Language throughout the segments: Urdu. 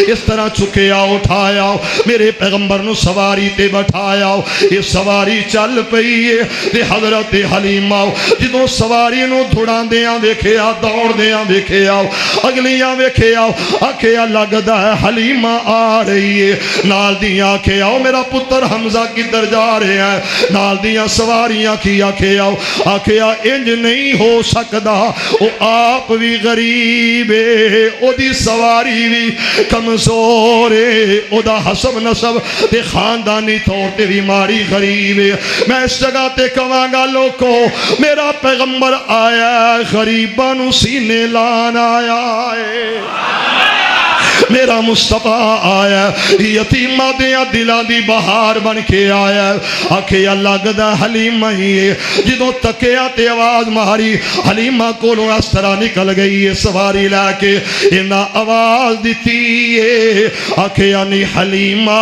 اس طرح چکیا اٹھایا میرے پیغمبر نو سواری تے بٹھایا یہ سواری چل پئی ہے تے حضرت حلیمہ جدوں سواری نو دھڑاں دیاں ویکھیا دوڑ دیاں ویکھیا اگلیاں ویکھیا آکھیا لگدا ہے حلیمہ آ رہی ہے نال دیاں آکھیا میرا پتر حمزہ کدھر جا رہا ہے نال دیاں سواریاں کی آکھیا انج نہیں ہو سکدا او آپ بھی غریب ہے او دی سواری بھی کمزور ہے او دا حسب نسب تے خاندانی طور تے بھی ماری غریب ہے میں اس جگہ تے کہاں گا لوگو میرا پیغمبر آیا ہے غریباں نو سینے لان آیا ہے میرا مصطفیٰ آیا یتیمہ دیا دلان دی بہار بن کے آیا آکھیا لگدا حلیمہ ہی ہے جدوں تکیا تے آواز ماری حلیمہ کولوں اس طرح نکل گئی ہے سواری لے کے انہاں آواز دیتی ہے آکھیا نی حلیمہ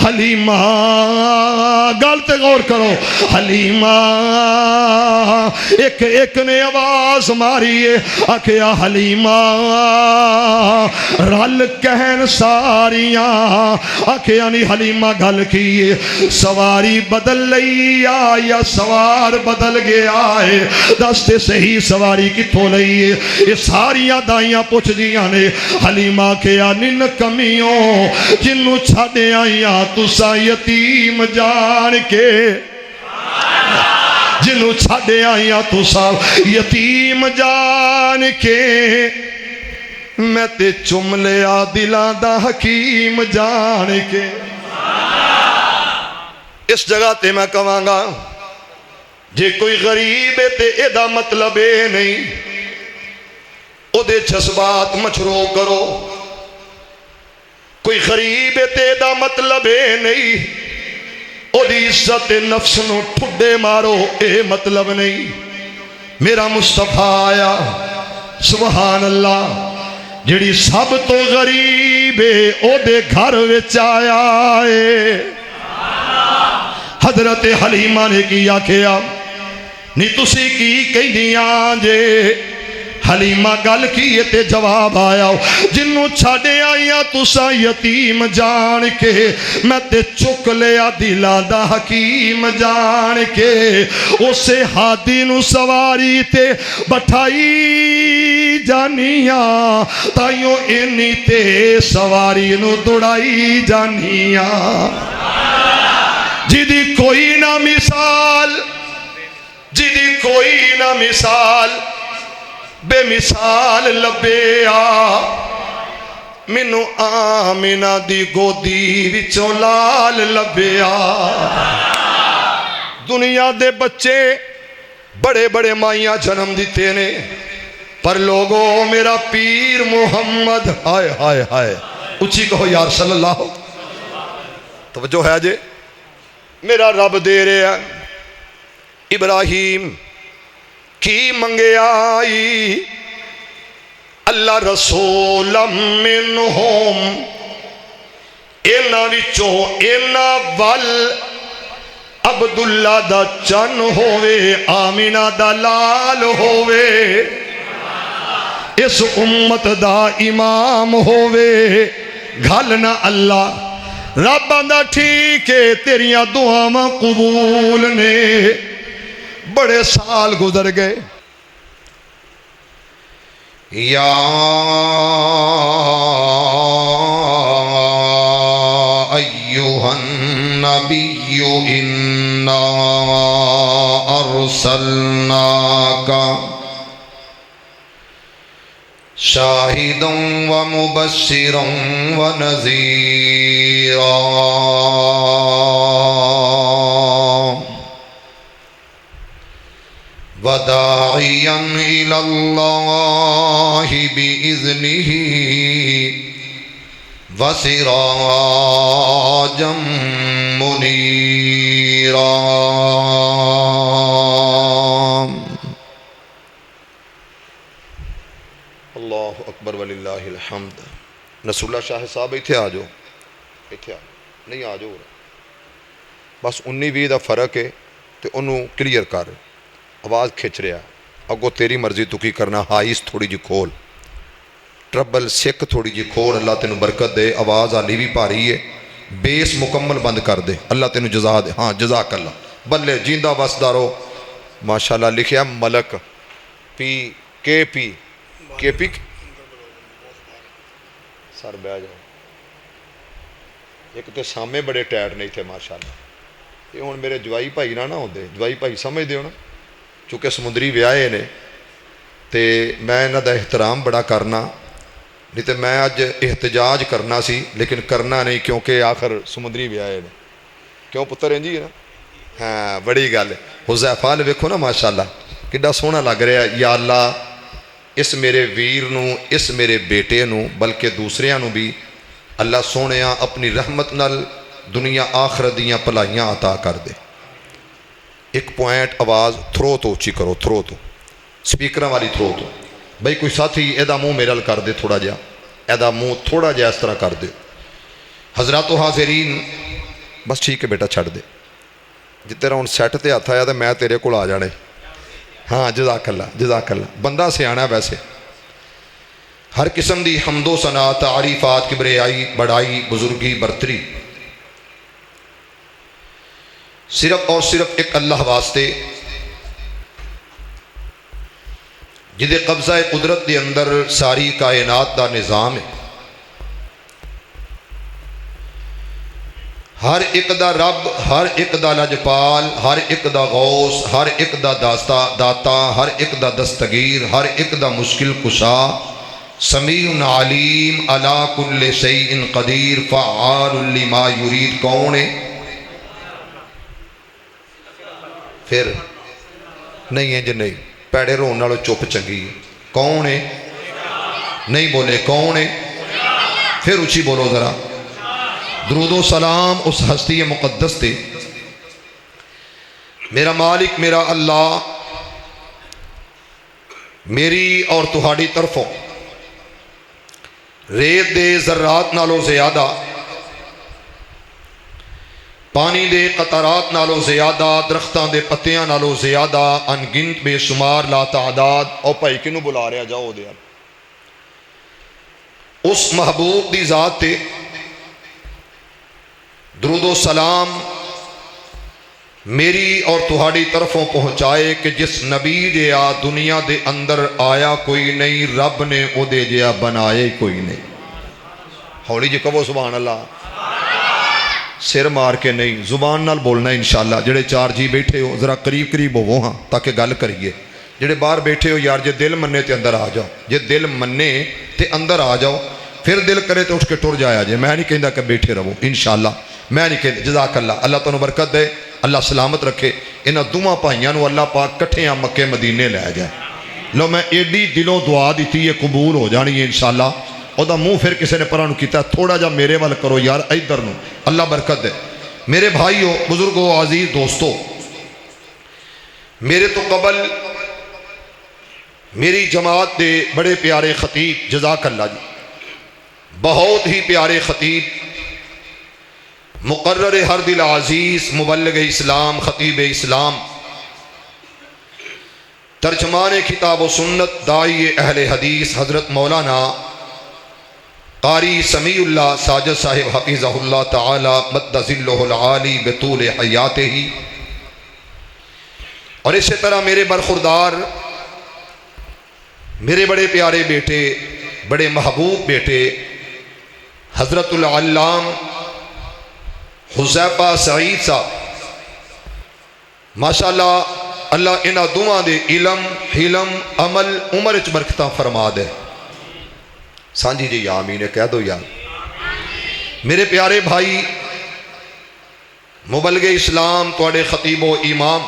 حلیمہ گل تے غور کرو حلیمہ ایک نے آواز ماری ہے آکھیا حلیمہ رل کہن ساریاں آکھیا نہیں حلیمہ گل کی سواری بدل لئی یا سوار بدل گیا ہے دستے صحیح سواری کتھوں لئی یہ ساریاں دائیاں پوچھ دیاں نے حلیمہ کیا نن کمیوں جنوں چھڑے آئیاں تسا یتیم جان کے جنوں چھڑے آئیاں تسا یتیم جان کے میں تے چم لیا دلاں دا حکیم جان کے اس جگہ تے میں کہاں گا جے کوئی غریب ہے تے ایدہ مطلب ہے نہیں او دے جذبات مچھرو کرو کوئی غریب ہے تے ایدہ مطلب ہے نہیں او دی عزت نفس نو ٹھڈے مارو اے مطلب نہیں میرا مصطفیٰ آیا سبحان اللہ جڑی سب تو غریب ہے او دے گھر وچ آیا ہے حضرت حلیمہ نے کیا کیا نی تسی کی کہندیاں جے حلیمہ گل کیے تے جواب آیا جنوں چھڑے آئیاں تسا یتیم جان کے میں تے چک لیا دلا دا حکیم جان کے اسے ہادی نو سواری تے بٹھائی جانیاں تائیوں انی تے سواری نو دوڑائی جانیاں جدی کوئی نہ مثال جدی کوئی نہ مثال بے مثال لبیا منو آمینہ دی گودی وچوں لال لبیا دنیا دے بچے بڑے بڑے مائیاں جنم دیتے نے پر لوگوں میرا پیر محمد ہائے ہائے ہائے اچھی کہو یا رسول اللہ توجہ ہے جے میرا رب دے رہے ہیں ابراہیم کی منگے آئی اللہ رسول منہم اینا وچوں اینا ول عبداللہ دا چن ہووے آمینہ دا لال ہووے اس امت دا امام ہووے گھلنا اللہ رب دا ٹھیک ہے تیریاں دعاواں قبول نے بڑے سال گزر گئے یا ایوہ النبی انا ارسلناک شاہدا و مبشرا و نذیرا وداعیا الی اللہ بإذنہ وسراجا منیرا اللہ اکبر وللہ الحمد نصر اللہ شاہ صاحب ایتھے آ جاؤ ایتھے آ نہیں آ جاؤ بس 19-20 دا فرق ہے تو انہوں کلیئر کر آواز کھچ رہا اگو تیری مرضی تو کی کرنا ہائیس تھوڑی جی کھول ٹربل سکھ تھوڑی جی کھوڑ، اللہ تینوں برکت دے، آواز آلی بھی بھاری ہے، بیس مکمل بند کر دے، اللہ تینوں جزا دے۔ ہاں جزاک اللہ، بلے جیندہ بسدا رہو۔ ماشاءاللہ لکھیا ملک کے پی سر بہ جاؤ، ایک تو سامنے بڑے ٹائٹ نہیں تھے ماشاءاللہ۔ یہ ہوں میرے جوائی بھائی نہ ہوندے، جوائی بھائی سمجھ دے ہو نا، چونکہ سمندری ویاہے نے تے میں انہاں دا احترام بڑا کرنا، نہیں تے میں اج احتجاج کرنا سی لیکن کرنا نہیں، کیونکہ آخر سمندری ویاہے نے۔ کیوں پتر انجی ہے نا؟ ہاں بڑی گل ہے۔ حذیفہ نے ویکھو نا ماشاءاللہ کڈا سوہنا لگ رہا ہے۔ یا اللہ اس میرے ویر نو، اس میرے بیٹے نو، بلکہ دوسریاں نو بھی اللہ سونیاں اپنی رحمت نال دنیا آخرت دیاں بھلائیاں عطا کر دے۔ ایک پوائنٹ آواز تھرو تو اچھی کرو، تھرو تو سپیکراں والی تھرو تو بھائی کوئی ساتھی ایدا منہ میرل کر دے، تھوڑا جہا ایدا منہ تھوڑا جہا اس طرح کر دے۔ حضرات و حاضرین بس ٹھیک ہے بیٹا چھڑ دے، جی تیرا ہوں سیٹ تے ہاتھ آیا تو میں تیرے کول آ جانے۔ ہاں جزاک اللہ جزاک اللہ، بندہ سیانا ہے ویسے۔ ہر قسم دی حمد و ثنا، تعریفات، کبریائی، بڑائی، بزرگی، برتری صرف اور صرف ایک اللہ واسطے، جدے قبضہ قدرت دے اندر ساری کائنات دا نظام ہے۔ ہر ایک دا رب، ہر ایک دا لجپال، ہر ایک دا غوث، ہر ایک دا داتا، ہر ایک دا دستگیر، ہر ایک دا مشکل کشا، سمیع علیم، علی کل شیء قدیر، فعال لما یرید۔ کون ہے؟ پھر نہیں ہے جی نہیں، پیڑے رون نالوں چپ چنگی ہے۔ کون ہے؟ نہیں بولے کون ہے؟ پھر اچھی بولو ذرا۔ درود و سلام اس ہستی مقدس تے، میرا مالک میرا اللہ میری اور تہاڑی طرفوں ریت دے ذرات نالوں زیادہ، پانی دے قطرات نالوں زیادہ، درختاں دے پتیاں نالوں زیادہ، انگنت بے شمار لا تعداد۔ او بھائی کنوں بلا رہا جاؤ دے اس محبوب دی ذات تے درود و سلام میری اور تہاڑی طرفوں پہنچائے کہ جس نبی جیا دنیا دے اندر آیا کوئی نہیں، رب نے او دے جیا بنائے کوئی نہیں۔ ہولی جی کہو سبحان اللہ، سر مار کے نہیں، زبان نال بولنا انشاءاللہ۔ جڑے چار جی بیٹھے ہو ذرا قریب قریب ہو ہاں تاکہ گل کریے۔ جڑے باہر بیٹھے ہو یار جے دل منے تے اندر آ جاؤ، جے دل منے تے اندر آ جاؤ، پھر دل کرے تو اٹھ کے ٹر جایا جے۔ میں نہیں کہندا کہ بیٹھے رہو انشاءاللہ، میں نہیں کہندا۔ جزاک اللہ، اللہ تانوں برکت دے، اللہ سلامت رکھے۔ انہاں دوواں بھائیاں نو اللہ پاک کٹھیاں مکے مدینے لے جائے۔ لو میں ایڈی دلوں دعا دیتی ہے، قبول ہو جانی ہے انشاءاللہ۔ او دا منہ پھر کسی نے پرانو کیتا، تھوڑا جا میرے وال کرو یار ادھر نو، اللہ برکت دے۔ میرے بھائیو، بزرگو، عزیز دوستو، میرے تو قبل میری جماعت دے بڑے پیارے خطیب، جزاک اللہ جی، بہت ہی پیارے خطیب، مقرر ہر دل عزیز، مبلغ اسلام، خطیب اسلام، ترجمان کتاب و سنت، داعی اہل حدیث، حضرت مولانا قاری سمیع اللہ ساجد صاحب حفظہ اللہ تعالی مد ظلہ العالی بطول حیاتہ ہی۔ اور اسی طرح میرے برخوردار، میرے بڑے پیارے بیٹے، بڑے محبوب بیٹے، حضرت العلام حذیفہ سعید صاحب، ماشاءاللہ اللہ انہاں دوواں دے علم، حلم، عمل، عمر چ برکتاں فرما دے۔ سانجی جی یا آمین کہہ دو یار۔ میرے پیارے بھائی، مبلغ اسلام، تواڈے خطیب و امام،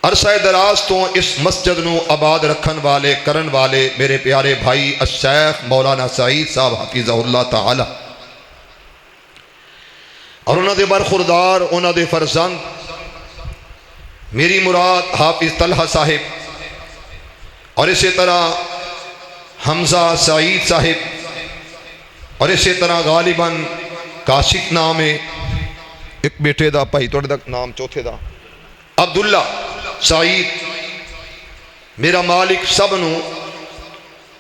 عرصہ دراز تو اس مسجد نو آباد رکھن والے کرن والے میرے پیارے بھائی الشیخ مولانا سعید صاحب حفظہ اللہ تعالی، اور انہاں دے برخوردار، انہاں دے فرزند، میری مراد حافظ طلحہ صاحب، اور اسی طرح حمزہ سعید صاحب، اور اسی طرح غالباً کاشف نام ہے ایک بیٹے دا، بھائی توڑے دا نام چوتھے دا عبداللہ سعید۔ میرا مالک سب نو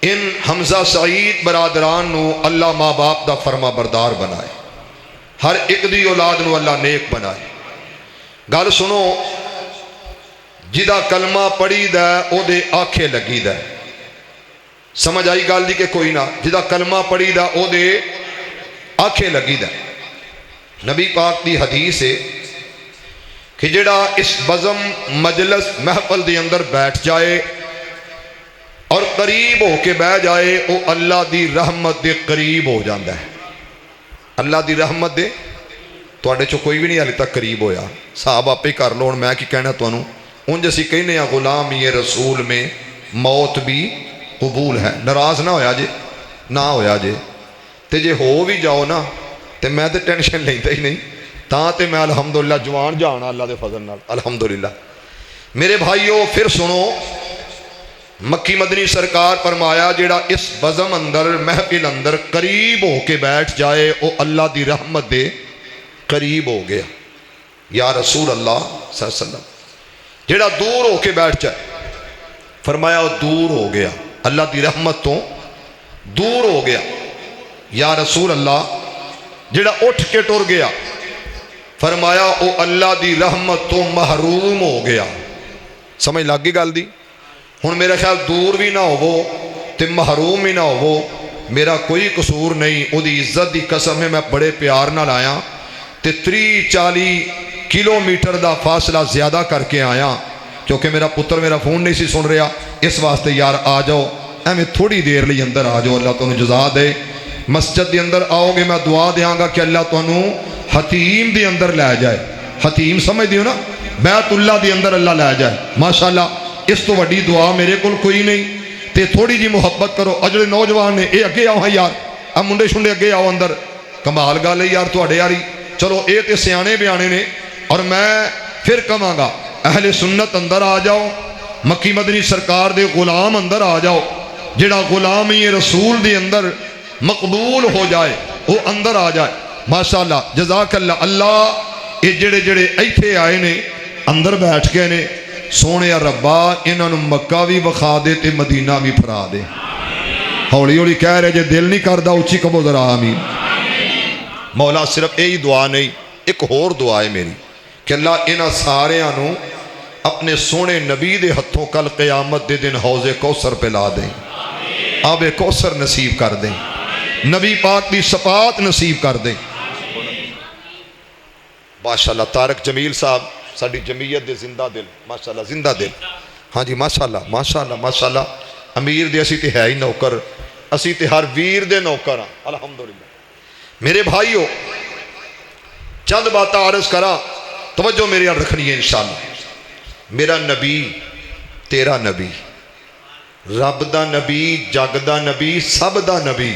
ان حمزہ سعید برادران نو اللہ ماں باپ دا فرما بردار بنائے، ہر ایک دی اولاد نو اللہ نیک بنائے۔ گل سنو، جدا کلمہ پڑھی دا او دے آنکھیں لگی دا، سمجھ آئی گل دی کہ کوئی نہ؟ جدا کلمہ پڑھی دا او دے آنکھیں لگی دا۔ نبی پاک دی حدیث ہے کہ جڑا اس بزم مجلس محفل دے اندر بیٹھ جائے اور قریب ہو کے بیٹھ جائے، وہ اللہ دی رحمت دے قریب ہو جاندہ ہے۔ اللہ دی رحمت دے تواڈے چو کوئی بھی نہیں حالے تک قریب ہویا، صاحب آپ ہی کر لو، میں کی کہنا تانوں، ان جیسی کہنے ہیں غلام یہ رسول میں موت بھی قبول ہے۔ ناراض نہ ہویا جے، نہ ہویا جے، تے جے ہو بھی جاؤ نا تے میں تے ٹینشن لیندا ہی نہیں، تاں تے میں الحمدللہ جوان جانا اللہ دے فضل نال، الحمدللہ۔ میرے بھائیو پھر سنو، مکی مدنی سرکار فرمایا جیڑا اس بزم اندر محفل اندر قریب ہو کے بیٹھ جائے وہ اللہ دی رحمت دے قریب ہو گیا۔ یا رسول اللہ صلی اللہ علیہ وسلم، جیڑا دور ہو کے بیٹھ جائے فرمایا وہ دور ہو گیا، اللہ دی رحمت تو دور ہو گیا۔ یا رسول اللہ، جیڑا اٹھ کے ٹر گیا فرمایا وہ اللہ دی رحمت تو محروم ہو گیا۔ سمجھ لگ گئی گل دی؟ ہن میرا خیال دور بھی نہ ہو تے محروم بھی نہ ہو، میرا کوئی قصور نہیں، وہ دی عزت دی قسم ہے میں بڑے پیار نہ لایا تے 30-40 کلومیٹر دا فاصلہ زیادہ کر کے آیا، کیونکہ میرا پتر میرا فون نہیں سی سن رہا، اس واسطے یار آ جاؤ، ایویں تھوڑی دیر لئی اندر آ جاؤ، اللہ تانوں جزا دے۔ مسجد دے اندر آؤ گے میں دعا دیاں گا کہ اللہ تانوں حتیم دے اندر لے جائے، حتیم سمجھ دیو نا، بیت اللہ دے اندر اللہ لے جائے، ماشاءاللہ۔ اس تو وڈی دعا میرے کول کوئی نہیں، تے تھوڑی جی محبت کرو۔ اجڑے نوجوان نے اے اگے آؤ ہاں یار، آ منڈے شنڈے اگے آؤ اندر، کمال گل ہے یار تواڈے یاری، چلو اے تے سیانے بیانے نے، اور میں پھر کہاں گا اہل سنت اندر آ جاؤ، مکی مدنی سرکار دے غلام اندر آ جاؤ، جڑا غلامی رسول دے اندر مقبول ہو جائے وہ اندر آ جائے، ماشاءاللہ جزاک اللہ۔ اللہ یہ جڑے جڑے ایتھے آئے نے اندر بیٹھ گئے نے، سونے ربا انہاں نوں مکہ بھی بخا دے تے مدینہ بھی پھرا دے۔ ہولی ہولی کہہ رہے جے دل نہیں کردا اچھی کہو ذرا آمین۔ مولا صرف یہی دعا نہیں، ایک اور دعا ہے میری کہ اللہ انہاں ساریاں نوں اپنے سونے نبی دے ہتھوں کل قیامت دے دن حوض کوثر پہ لا دیں، آب کوثر نصیب کر دیں، نبی پاک دی شفاعت نصیب کر دیں۔ ماشاءاللہ طارق جمیل صاحب ساڈی جمعیت دے زندہ دل، ماشاءاللہ زندہ دل، ہاں جی ماشاءاللہ ماشاءاللہ ماشاءاللہ۔ امیر دے اسی تے ہے ہی نوکر، اسی تے ہر ویر دے نوکر ہاں، الحمدللہ۔ میرے بھائیو چند باتیں عرض کرا، توجہ میرے یہاں رکھنی ہے انشاءاللہ۔ میرا نبی تیرا نبی، رب دا نبی، جگ دا نبی، سب دا نبی،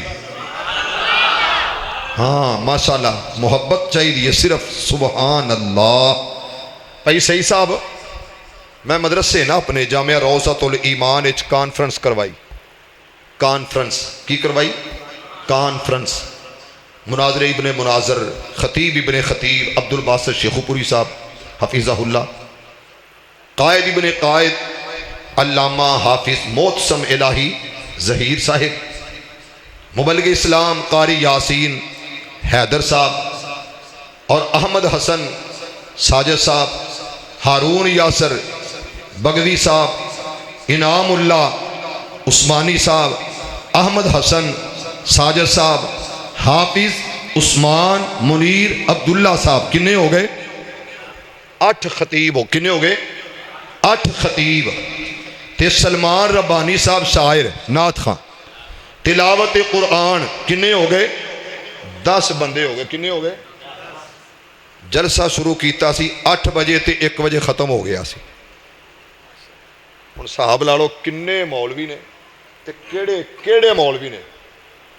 ہاں ماشاءاللہ محبت چاہیے صرف، سبحان اللہ۔ بھائی صحیح صاحب، میں مدرسے نا اپنے جامعہ روضۃ الایمان اچ کانفرنس کروائی، کانفرنس کی کروائی؟ کانفرنس، مناظر ابن مناظر، خطیب ابن خطیب عبد الباسط شیخو پوری صاحب حفیظہ اللہ، قائد ابن قائد علامہ حافظ محتسم الہی ظہیر صاحب، مبلغ اسلام قاری یاسین حیدر صاحب، اور احمد حسن ساجد صاحب، ہارون یاسر بغوی صاحب، انعام اللہ عثمانی صاحب، احمد حسن ساجد صاحب، حافظ عثمان منیر عبداللہ صاحب، کنے ہو گئے؟ 8 خطیب ہو، کنے ہو گئے؟ 8 خطیب، تے سلمان ربانی صاحب شاعر نعت خواں، تلاوت قرآن کنے ہو گئے؟ 10 بندے ہو گئے، کنے ہو گئے؟ جلسہ شروع کیتا سی 8 بجے تے 1 بجے ختم ہو گیا سی۔ ہن صاحب لالو کنے مولوی نے تے کیڑے کیڑے مولوی نے،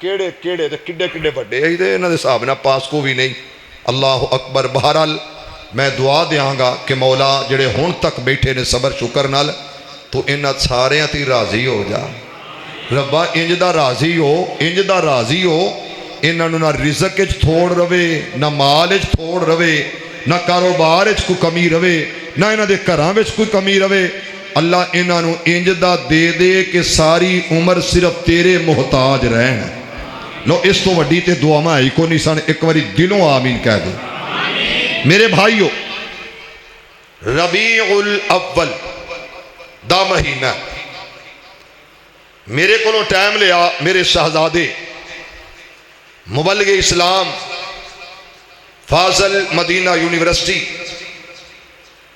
کیڑے کیڑے تے کڈے کڈے بڑے ہیں تے انہاں دے صاحب نہ پاس کو بھی نہیں۔ اللہ اکبر۔ بہرحال میں دعا دیاں گا کہ مولا جڑے ہن تک بیٹھے نے صبر شکر نال، تو انہاں ساریاں تے راضی ہو جا ربا، انج دا راضی ہو، انج دا راضی ہو، انہاں نوں نہ رزق وچ تھوڑ رہے، نہ مال وچ تھوڑ رہے، نہ کاروبار وچ کوئی کمی رہے، نہ انہاں دے گھراں وچ کوئی کمی رہے۔ اللہ انہاں نو انج دا دے دے کہ ساری عمر صرف تیرے محتاج رہن. لو اس تو وڈی تے دعا میں آئی کو نہیں سن. ایک باری دلوں آمین کہہ دے. میرے بھائیو ربیع الاول دا مہینہ میرے کو ٹائم لیا. میرے شہزادے مبلغ اسلام فاضل مدینہ یونیورسٹی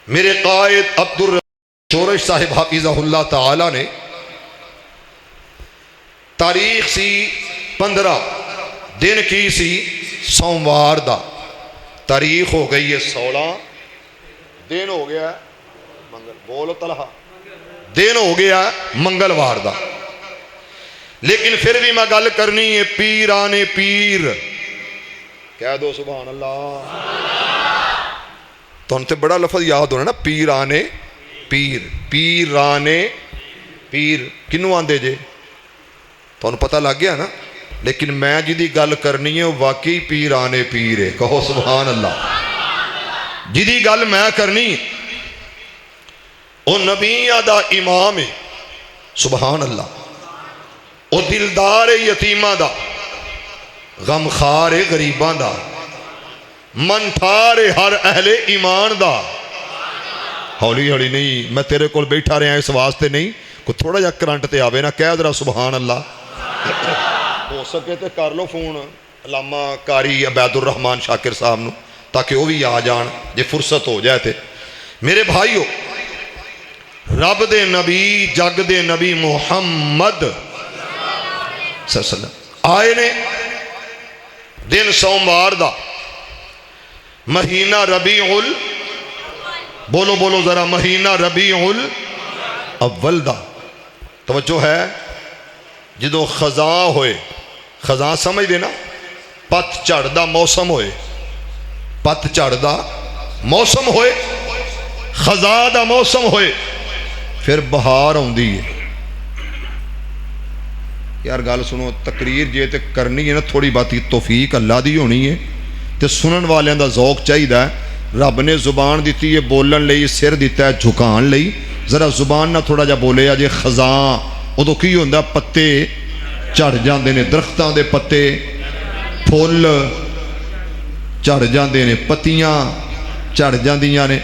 میرے قائد عبدالشورش صاحب حافظہ اللہ تعالی نے تاریخ سی 15 دن کی سی سوموار دا. تاریخ ہو گئی ہے 16 دن ہو گیا منگل بولو طلحہ دن ہو گیا منگلوار دا. لیکن پھر بھی میں گل کرنی ہے پیرانے پیر. کہہ دو سبحان اللہ. تو ان سے بڑا لفظ یاد ہونا نا پیرانے پیر. پیرانے پیر کنوں آندے جے تو انہوں پتہ لگ گیا نا. لیکن میں جدی گل کرنی ہے واقعی پیرانے پیر ہے. کہو سبحان اللہ. جدی گل میں کرنی وہ نبیہ دا امام ہے. سبحان اللہ. وہ دلدار یتیمہ دا غمخار غریباں دا منٹھار ہر اہل ایمان دا. ہولی ہولی نہیں میں تیرے کول بیٹھا رہا اس واسطے نہیں کو تھوڑا جا کرنٹ تے آوے نا کہہ ذرا سبحان اللہ. ہو سکے تے کر لو فون علامہ قاری عبید الرحمان شاکر صاحب نو تاکہ وہ بھی آ جان جے فرصت ہو جائے تے. میرے بھائیو رب دے نبی جگ دے نبی محمد صلی اللہ علیہ وسلم آئے نے دن سوموار دا مہینہ ربیع بولو بولو ذرا مہینہ ربیع الاول دا. توجہ ہے جدو خزاں ہوئے. خزاں سمجھ دینا پت جھڑ دا موسم ہوئے. پت جھڑ دا موسم ہوئے خزاں دا موسم ہوئے پھر بہار آندی ہے. یار گل سنو تقریر جے تے کرنی ہے نا تھوڑی باتی توفیق اللہ دی ہونی ہے تے سنن والیاں دا ذوق چاہیے. رب نے زبان دیتی ہے بولن لئی سر دیتا ہے جھکان لئی. ذرا زبان نہ تھوڑا جا بولے جے خزاں ادو کی ہوندا پتے جھڑ جاندے نے درختاں دے پتے پھول جھڑ جاندے نے پتیاں جھڑ جاندیاں نے.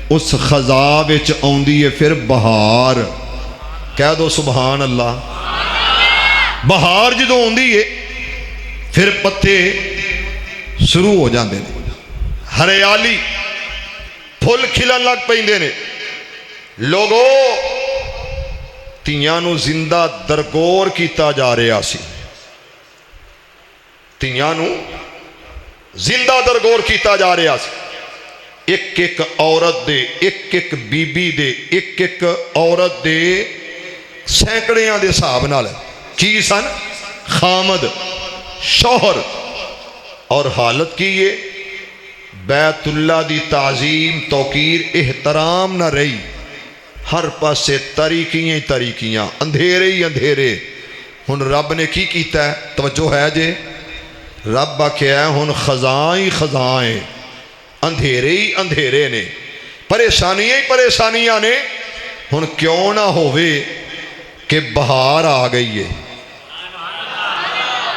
اس خزاں وچ آندی ہے پھر بہار. کہہ دو سبحان اللہ. بہار جدو ہوندی ہے پھر پتے شروع ہو جاندے نے ہریالی پھل کھلن لگ پیندے نے. لوگو تیاں نو زندہ درگور کیتا جا رہا سی. تیاں نو زندہ درگور کیتا جا رہا سی. ایک ایک عورت دے ایک ایک بی بی دے ایک ایک عورت دے سینکڑیاں دے حساب نال کی سن خامد شوہر. اور حالت کی یہ بیت اللہ دی تعظیم توقیر احترام نہ رہی. ہر پاسے تاریکیاں تاریکیاں اندھیرے ہی اندھیرے. ہن رب نے کی کیتا ہے توجہ ہے جے رب آکھیا ہے ہن خزاں ہی خزاں ہیں اندھیرے ہی اندھیرے نے پریشانیاں ہی پریشانیاں نے. ہن کیوں نہ ہوئے کہ بہار آ گئی ہے.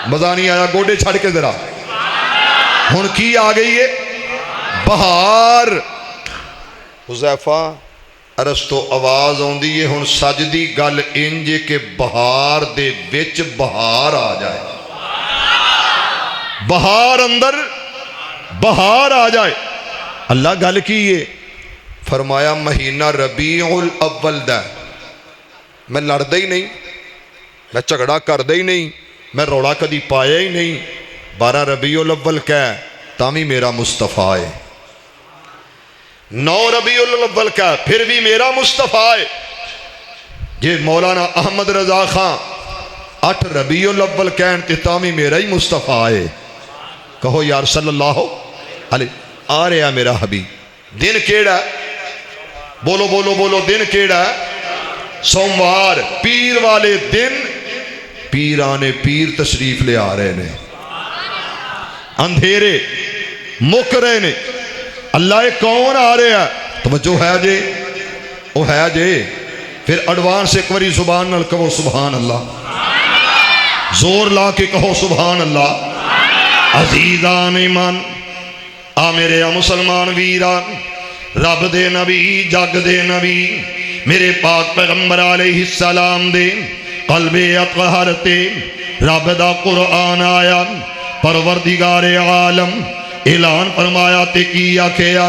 مزہ نہیں آیا گوڑے چھڑ کے ذرا. ہن کی آ گئی ہے بہار. حذیفہ عرض تو آواز آندی ہے ہن سجدی گل انج کہ بہار دے وچ بہار آ جائے. بہار اندر بہار آ جائے. اللہ گل کی ہے فرمایا مہینہ ربیع الاول دا. میں لڑدا ہی نہیں میں جھگڑا کردا ہی نہیں میں روڑا کدی پایا ہی نہیں. 12 ربیع الاول کہہ تامی میرا مصطفیٰ ہے. 9 ربیع الاول کہہ پھر بھی میرا مصطفیٰ ہے. جے مولانا احمد رضا خان 8 ربیع الاول کہن تے تامی میرا ہی مصطفیٰ ہے. کہو یار صلی اللہ علیہ آ رہا میرا حبیب. دن کیڑا بولو بولو بولو دن کیڑا سوموار پیر والے دن پیرانے پیر تشریف لے آ رہے نے. اندھیرے مک رہے نے. اللہ کون آ رہے ہیں توجہ ہے جے وہ ہے جے پھر ایڈوانس ایک باری زبان نال کہو سبحان اللہ، زور لا کے کہو سبحان اللہ۔ عزیزان ایمان، آ میرے مسلمان ویران، رب دے نبی جگ دے نبی میرے پاک پیغمبر علیہ السلام دے قلب اطہر تے رب دا قرآن آیا، پروردگار عالم اعلان فرمایا تے کیا کیا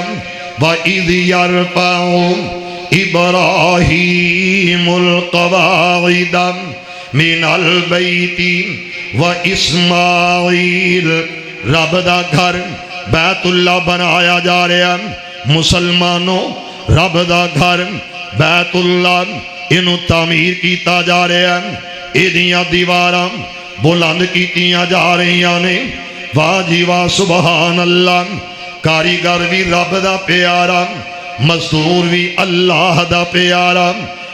وَإِذْ يَرْفَعُ إِبْرَاهِيمُ الْقَوَاعِدَ مِنَ الْبَيْتِ وَإِسْمَاعِيلُ، رب دا گھر بیت اللہ بنایا جا رہا، مسلمانوں رب دا گھر بیت اللہ انہوں تعمیر کیتا جا رہا ہے، ایدیاں دیواراں بلند کیتیاں جا رہی نے، واہ جی واہ سبحان اللہ۔ کاریگر بھی رب دا پیارا، مزدور بھی اللہ دا پیارا،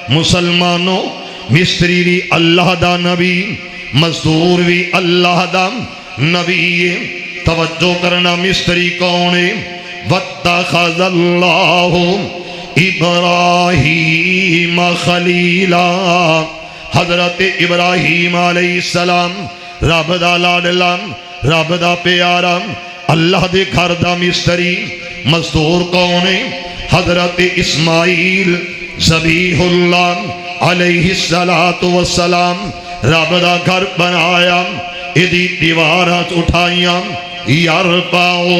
مسلمانوں مستری بھی اللہ دا نبی، مزدور بھی اللہ دا نبی۔ توجہ کرنا، مستری کون ہے؟ وَاتَّخَذَ اللَّهُ ابراہیم خلیلا، حضرت ابراہیم علیہ السلام رب دا لاڈلا، رب دا پیارا، اللہ دے گھر دا مستری، مزدور کون ہے؟ حضرت اسماعیل ذبیح اللہ علیہ السلام، رب دا گھر بنایا، ایدی دیوارات اٹھائیاں، یرفعو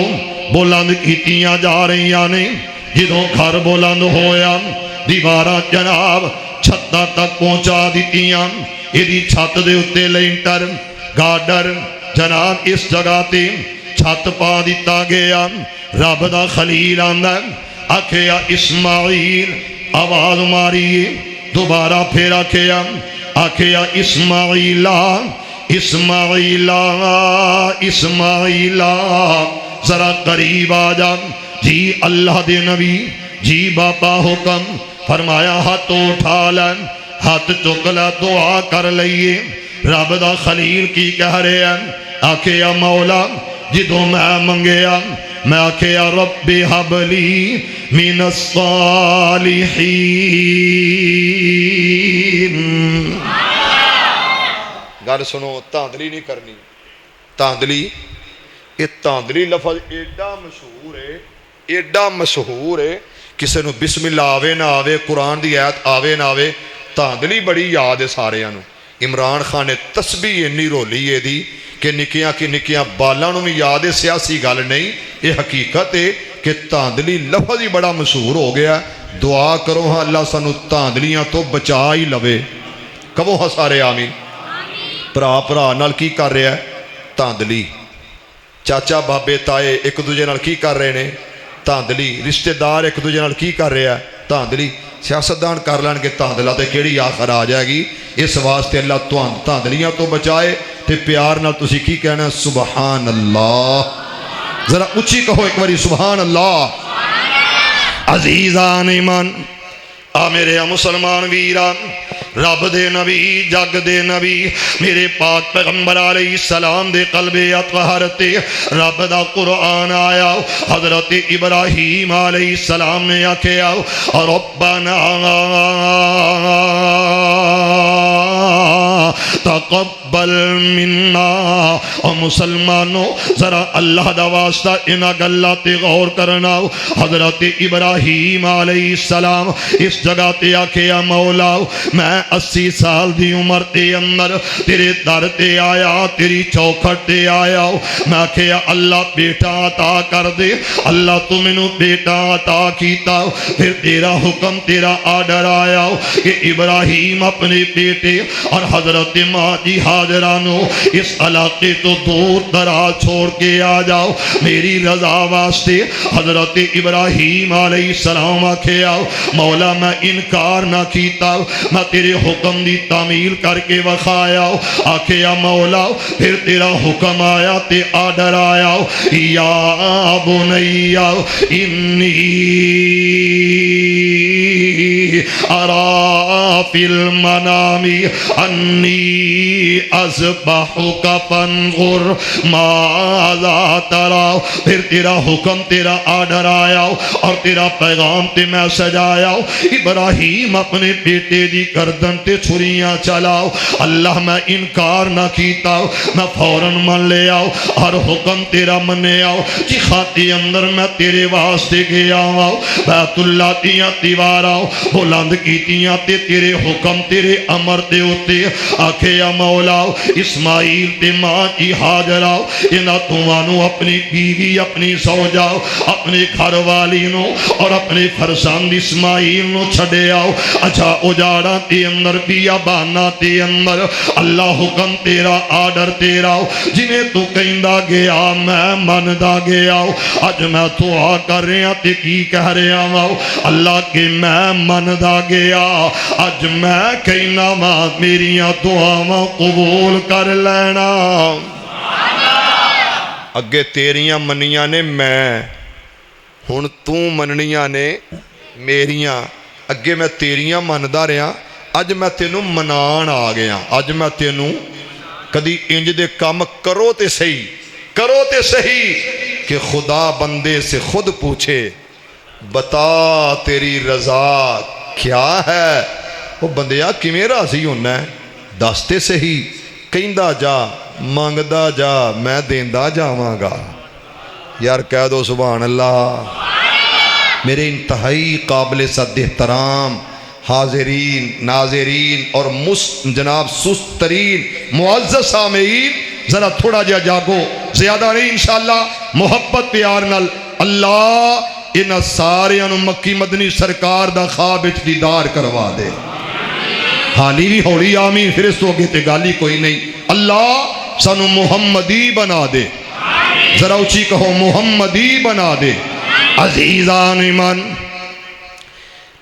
بلند کیتیاں جا رہی نے، جدوں گھر بلند ہویا دیوارہ جناب چھتہ تک پہنچا دیتیاں، ایدی چھت دے اتے لینٹر گارڈر جناب اس جگہ تے چھت پا دیتا گیا۔ رب دا خلیل آندہ آکھیا اسماعیل، آواز ماریے دوبارہ پھر آکھیا اسماعیلہ، اسماعیلہ، اسماعیلہ، ذرا قریب آ جا جی اللہ دے نبی جی باپا حکم فرمایا ہاتھ اٹھا لیں، ہاتھ چکلا دعا کر لئیے۔ رب دا خلیل کی کہہ رہے ہیں؟ آکھیا مولا جدوں میں منگیا، میں آکھیا رب حب لی من الصالحین۔ گل سنو، تاندلی نہیں کرنی، تاندلی، یہ تاندلی لفظ ایڈا مشہور ہے، ایڈا مشہور ہے، کسے نو بسم اللہ آوے نہ آوے، قرآن دی آیت آوے نہ آوے، تاندلی بڑی یاد ہے سارے انو۔ عمران خان نے تسبیح انی رولی ہے دی کہ نکیاں کی نکیاں بالاں نو میں یاد ہے، سیاسی گل نہیں، یہ حقیقت ہے کہ تاندلی لفظ ہی بڑا مشہور ہو گیا۔ دعا کرو ہاں اللہ سانو تاندلیاں تو بچا ہی لوے، کہو ہاں سارے آمین۔ پرا نال کی کر رہا ہے؟ تاندلی۔ چاچا بابے تائے ایک دوجے نال کی کر رہے نے؟ تاندلی۔ رشتہ دار ایک دوجے نال کی کر رہا ہے؟ تاندلی۔ سیاستدان کر لین کے تاندلہ تے کیڑی آخر آ جائے گی، اس واسطے اللہ تاندلیاں تو بچائے تے پیار نال تسی کی کہنا؟ سبحان اللہ۔ ذرا اچھی کہو ایک باری سبحان اللہ۔ عزیزان ایمان، آ میرے مسلمان ویران، رب دے نبی جگ دے نبی میرے پاک پیغمبر علیہ السلام دے قلب اطہر تے رب دا قرآن آیا۔ حضرت ابراہیم علیہ السلام نے آکھیا ربنا تقبل منا۔ اور مسلمانوں ذرا اللہ دا واسطہ انہا گلہ تے غور کرنا۔ حضرت ابراہیم علیہ السلام اس جگہ تے آکھیا مولا میں 80 سال دی عمر تے اندر تیرے در تے آیا، تیری چوکھٹ تے آیا، میں آکھیا اللہ بیٹا عطا کر دے۔ اللہ تو منو بیٹا عطا کیتا، پھر تیرا حکم تیرا آڈر آیا کہ ابراہیم اپنے بیٹے اور حضرت ماں جی حاجرانو اس علاقے تو دور دراز چھوڑ کے آ جاؤ میری رضا واسطے۔ حضرت ابراہیم علیہ السلام آکھیا مولا میں انکار نہ کیتا، میں تیرے حکم دی تعمیل کر کے وخایا۔ آکھیا مولا پھر تیرا حکم آیا تے آڈر آیا یا بنیا انی ارا فی المنام انی اذبحک فانظر ماذا ترى، پھر تیرا حکم تیرا آرڈر آیا اور تیرا پیغام تے میسج آیا، ابراہیم اپنے بیٹے دی گردن تے چھریاں چلاؤ، اللہ میں انکار نہ کیتا، میں فوراً من لے آؤ اور حکم تیرا منے آؤ جی خاتی اندر میں تیرے واسطے گیا آؤ، بیت اللہ دیاں دیواراں بلند کیتیاں تے تیرے حکم تیرے امر دے ہوتے، آکھے یا مولا اسماعیل تے ماں کی ہاجراؤ، انہاں دوانوں اپنی بیوی اپنی زوجاؤ اپنے گھر والی نو اور اپنے فرزند اسماعیل نو چھڑے آؤ، اچھا اجاڑا تے اندر بیابانا تے اندر اللہ حکم تیرا آرڈر تیرا جنہیں تو کہندہ گیا میں مندہ گیا، اج میں دعا کر رہا تے کی کہہ رہا ہوں اللہ کے میں مندہ گیا، اج میں کہنا ماں میریاں دعاواں قبول کر لینا، اگے تیریاں منیاں نے میں، ہن تو مننیاں نے میریاں، اگے میں تیریاں مندہ رہا، اج میں تینوں منان آ گیا، اج میں تینوں کدی انج دے کام کرو تے صحیح کہ خدا بندے سے خود پوچھے بتا تیری رضا کیا ہے، وہ بندیا کیویں راضی ہونا ہے دستے صحیح، کہندا جا مانگدا جا میں دیندا جاواں گا، یار کہہ دو سبحان اللہ۔ میرے انتہائی قابل صد احترام حاضرین ناظرین اور جناب سست ترین معزز سامعین، ذرا تھوڑا جا جاگو، زیادہ نہیں انشاءاللہ، محبت پیار نال اللہ انہاں ساریاں نو مکی مدنی سرکار دا خواب وچ دیدار کروا دے، حالی بھی ہولی آمین، پھر اس تو اگے تے گالی کوئی نہیں، اللہ سانو محمدی بنا دے، ذرا اچھی کہو محمدی بنا دے، عزیزان ایمان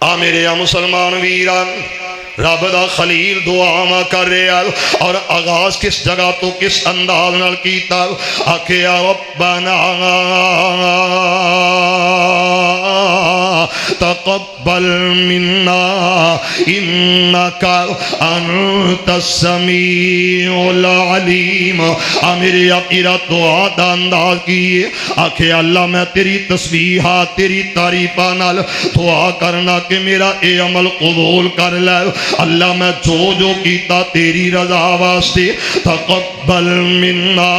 آ میرے یا مسلمان ویران، رب دا خلیل دعا کر رہا اور آغاز کس جگہ تو کس انداز نال کیتا، آکھے یا ربنا تقبل منا انکا انت السمیع العلیم، میرے اپیرا دعا دا انداز کیے، آکھے اللہ میں تیری تسبیحات تیری تعریفاں نال دعا کرنا کہ میرا اے عمل قبول کر لے، اللہ میں جو کیتا تیری رضا واسطے، تقبل منا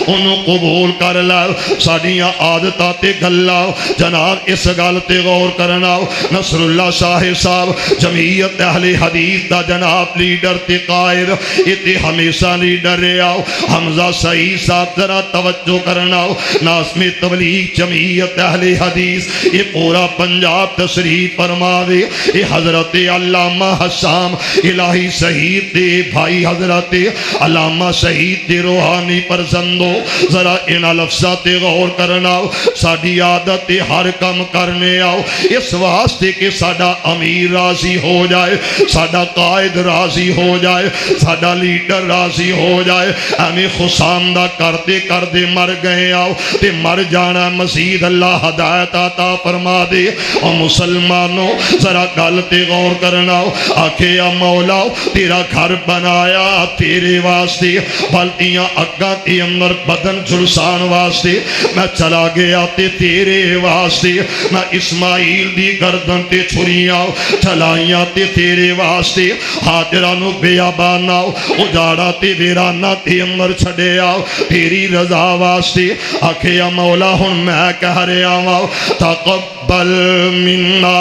انہوں قبول کر لے، ساڑیاں عادتہ تے گلہ جناب اس گل تے غور کرنا، نصر اللہ شاہ صاحب جمعیت اہل حدیث دا جناب لیڈر تے قائد، اتے ہمیشہ لیڈر رہا، حمزہ سعید صاحب ذرا توجہ کرنا، ناظم تبلیغ جمعیت اہل حدیث یہ پورا پنجاب تشریف فرماوے، یہ حضرت علامہ حسام الہی شہید دے بھائی حضرت علامہ شہید دے روحانی پرزندو، ذرا ان لفظات غور کرنا، ساڑی عادت ہر کم کرنے آؤ اس واسطے کہ ساڑا امیر راضی ہو جائے، ساڑا قائد راضی ہو جائے، ساڑا لیڈر راضی ہو جائے، ہمیں خساندہ کرتے کرتے مر گئے آؤ تے مر جانا، مزید اللہ ہدایت عطا فرما دے، اور مسلمانوں ذرا گلتے غور کرنا، آکھے یا مولا تیرا گھر بنایا تیرے واسطے، بلتیاں اگاں کے اندر بدن جلسان واسطے، میں چلا گیا تے تیرے واسطے، میں اسماعیل دی گردن تے چھریاں چلائیاں تے تیرے واسطے، حاجرانو بیابانا اجاڑا تے ویرانا تے اندر چھڑے آؤ تیری رضا واسطے، آکھے یا مولا ہن میں کہہ رہا ہوں تقبل منا،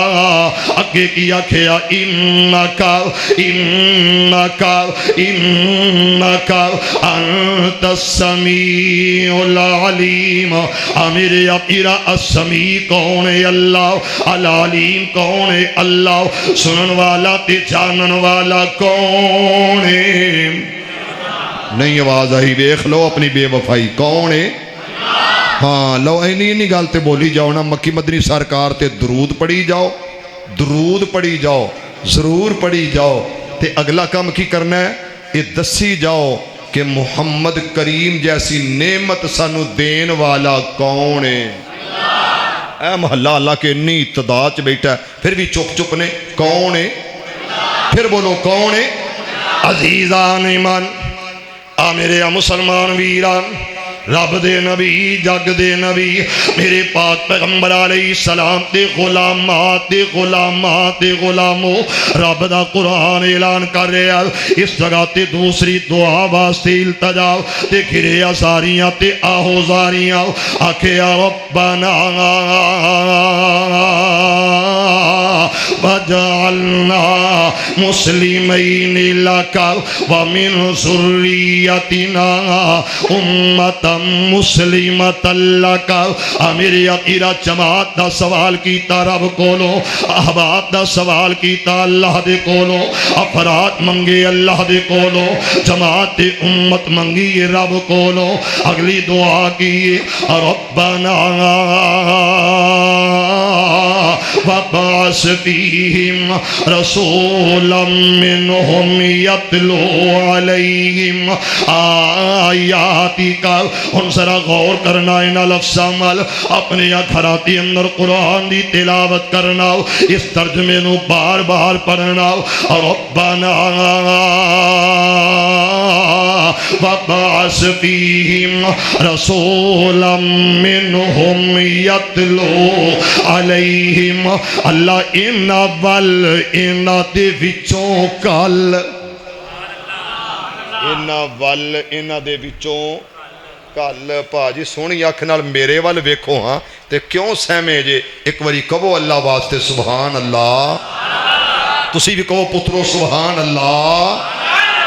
اگے کی آکھے یا انکا انت السمیع العلیم، میرے اپیرا السمیع کون ہے اللہ، العلیم کون ہے اللہ، سنن والا تے جانن والا کون ہے، نہیں آواز آئی دیکھ لو اپنی بے وفائی کون ہے، ہاں لو اینی گل تے بولی جاؤ نا، مکی مدنی سرکار تے درود پڑھی جاؤ، درود پڑھی جاؤ، ضرور پڑھی جاؤ، تے اگلا کام کی کرنا ہے یہ دسی جاؤ کہ محمد کریم جیسی نعمت سانو دین والا کون ہے، اے محلہ اللہ کے انی اتداد چ بیٹھا ہے پھر بھی چپ نے، کون ہے، پھر بولو کون ہے، عزیزان ایمان میرے مسلمان ویران رب دے نبی جگ دے نبی میرے پاک پیغمبر علیہ السلام تے غلامات غلامو رب دا قرآن اعلان کر رہے ہیں اس جگہ تے دوسری دعا واسطے التجا تے گھرے ازاریاں تے آہو زاریاں آکھے یا ربنا وجعلنا مسلمین لکا ومن ذریتنا امتا مسلمت لکا میری عقیدہ جماعت دا سوال کیتا رب کولو احباب دا سوال کیتا اللہ دے کولو افراد منگے اللہ دے کولو جماعت امت منگی رب کولو اگلی دعا کی ربنا وبعث فیہم رسولا منہم یتلو علیہم آیاتک ان ذرا غور کرنا ان لفظ عمل اپنے گھراتی اندر قرآن دی تلاوت کرنا اس ترجمے نو بار بار پڑھنا ربنا وبعث فیہم رسولا منہم یتلو علیہم اللہ ان دے وچوں کل ان دے وچوں کل پاجی سونی اکھ نال میرے وال ویکھو ہاں تے کیوں سہمے جے ایک واری کہو اللہ واسطے سبحان اللہ تسی بھی کہو پترو سبحان اللہ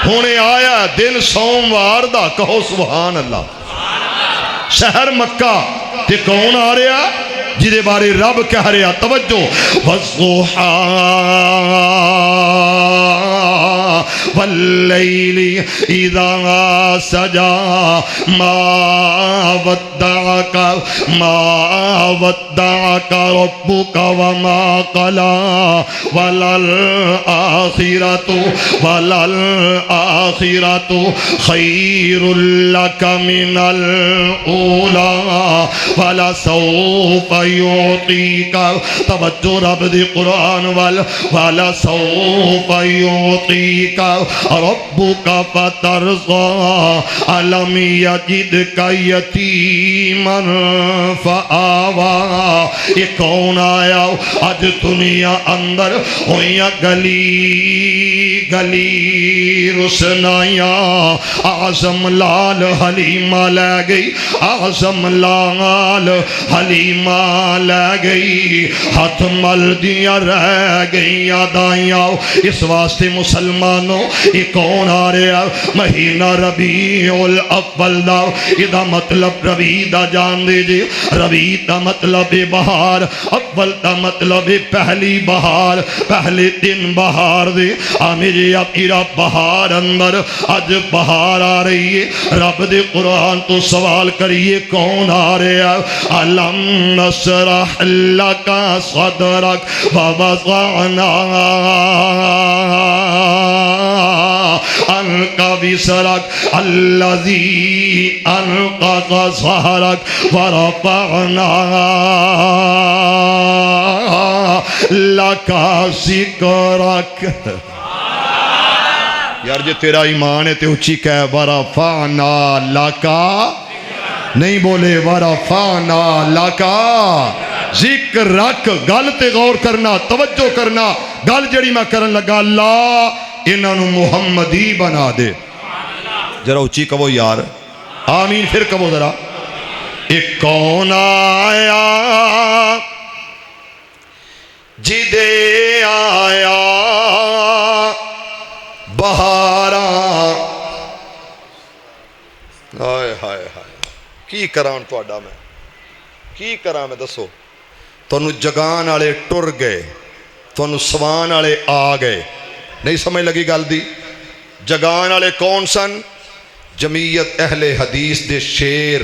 ہونے آیا دن سوموار دا کہو سبحان اللہ شہر مکہ تے کون آ رہا جدے بارے رب کہہ رہا توجہ والضحا واللیل اذا سجا ما ودعك ربك وما قلى وللآخرة خير لك من الأولى ولسوف يعطيك توجہ رب دی قرآن ولسوف يعطيك ربك فترضى ألم يجدك يتيما فآوى یہ کون آیا آج دنیا اندر ہویا گلی رسنائیاں اعظم لال حلیمہ لے گئی اعظم لال حلیمہ لے گئی ہاتھ مل دیا رہ گئی یادائیاں اس واسطے مسلمانوں یہ کون آ رہا مہینہ ربیع الاول دا یہ مطلب ربیع دا جان دے جے ربیع دا مطلب بہار اول دا مطلب پہلی بہار پہلے دن بہار دے میرے اپیرا بہار اندر اج بہار آ رہی ہے رب دے قرآن تو سوال کریے کون آ رہا علم نشرح لک صدرک ووضعنا عنک وزرک الذی انقض ظہرک ورفعنا لک ذکرک یار جے تیرا ایمان ہے تے اچھی کہہ ورفعنا لک نہیں بولے ورفعنا لک ذکرک گل تے غور کرنا توجہ کرنا گل جڑی میں کرن لگا اللہ انہوں محمدی بنا دے ذرا اچھی کہو یار آمین پھر کہو ذرا ایک کون آیا جدے آیا بہاراں ہائے ہائے ہائے کی کران تو اڈا میں کی کران میں دسو تونوں جگان آلے ٹر گئے تونوں سوان آلے آ گئے نہیں سمجھ لگی گل دی جگان آلے کون سن جمعیت اہل حدیث دے شیر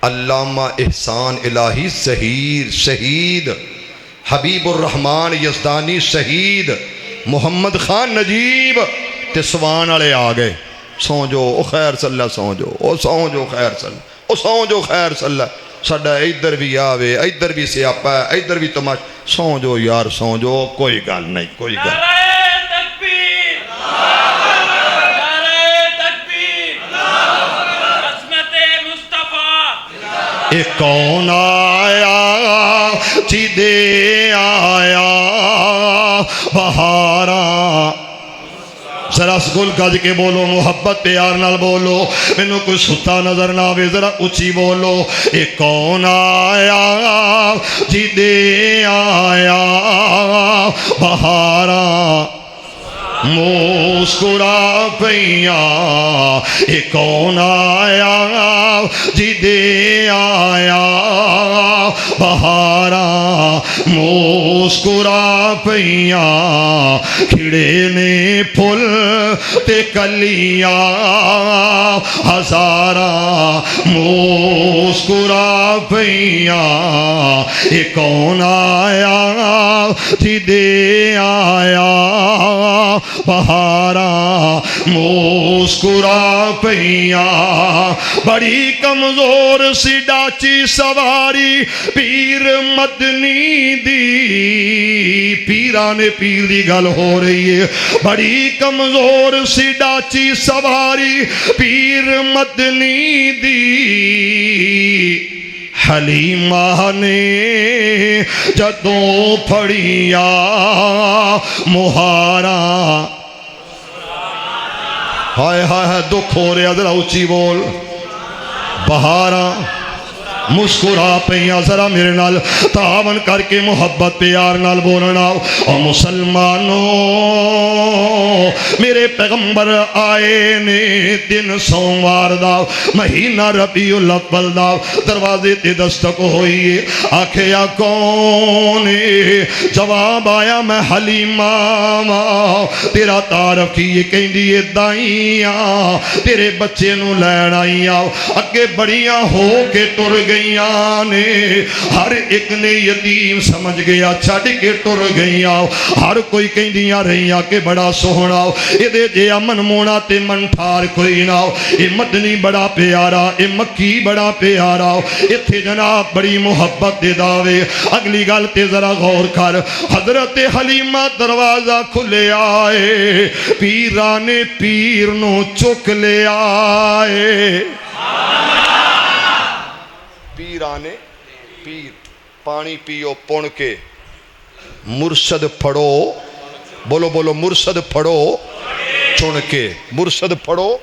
علامہ احسان الہی ظہیر شہید حبیب الرحمن یزدانی شہید محمد خان نجیب تے سوان آلے آ گئے سو جو او خیر صلی اللہ سو جو او سو جو خیر صلی اللہ او سو جو خیر صلی اللہ ساڈا ادھر بھی آوے ادھر بھی سیاپا ہے ادھر بھی تماش سو جو یار سو جو کوئی گل نہیں کوئی گل اے کون آیا جی دے آیا بہاراں ذرا گل گج کے بولو محبت پیار نال بولو مینو کوئی ستا نظر نہ آوے ذرا اچھی بولو اے کون آیا جی دے آیا بہاراں مسکرا پیاں اے کون آیا جی دے آیا بہاراں مسکرا پیاں کھڑے نے پھل تے کلیاں ہزاراں مسکرا پیاں اے کون آیا جی دے آیا بہاراں مسکرا پیاں بڑی کمزور سی ڈاچی سواری پیر مدنی دی پیرانے پیر دی گل ہو رہی ہے بڑی کمزور سی ڈاچی سواری پیر مدنی دی حلیمہ نے جدوں پھڑیا مہاراں ہائے ہائے دکھ ہو رہا ذرا اچھی بول بہاراں مسکرا پیاں ذرا میرے نال تعاون کر کے محبت پیار نال بولنا اور مسلمانوں میرے پیغمبر آئے نے دن سوموار دا مہینہ ربیع الاول دا دروازے تے دستک ہوئی آکھیا کون جواب آیا میں حلیمہ تیرا تعارف کی یہ کہیں دیئے دائیاں تیرے بچے نو لین آئیاں اگے بڑیاں ہو کے ٹر گئی نے ہر ایک نے یتیم سمجھ گیا چھڑ کے ٹر گئیاں ہر کوئی کہیں دیاں رہیاں کہ بڑا سوہنا اے دے جے امن مونا تے من ٹھار کوئی نہ اے مدنی بڑا پیارا اے مکی بڑا پیارا اے تھے جناب بڑی محبت دے داوے اگلی گل تے ذرا غور کر حضرت حلیمہ دروازہ کھلے آئے پیرانے پیر نو چک لے آئے پیرانے پیر پانی پیو پون کے مرشد پھڑو بولو بولو مرشد پھڑو چن کے مرشد پھڑو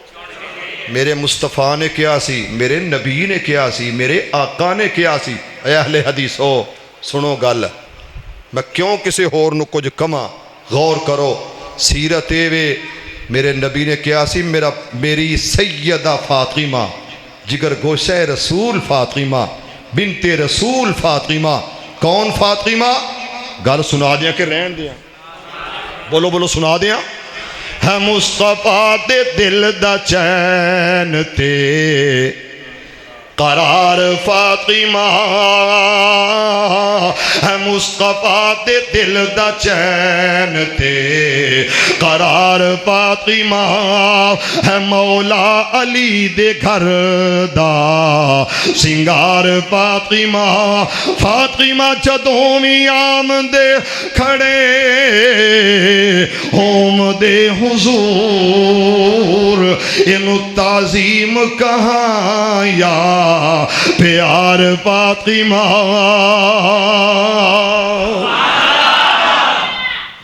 میرے مصطفیٰ نے کیا سی میرے نبی نے کیا سی میرے آقا نے کیا سی اے اہل حدیث ہو سنو گل میں کیوں کسی ہور نو کچھ کما غور کرو سیرت وے میرے نبی نے کیا سی میری سیدہ فاطمہ جگر گوشہ رسول فاطمہ بنت رسول فاطمہ کون فاطمہ گل سنا دیا کہ رہن دیا بولو بولو سنا دیا ہے مصطفیٰ دے دل دا چین تے قرار فاطمہ ہے مصطفیٰ دے دل دا چین تے قرار فاطمہ ہے مولا علی دے گھر دا سنگار فاطمہ فاطمہ جدوں بھی آمدے کھڑے ہوم دے حضور انو تعظیم کہاں یا پیار فاطمہ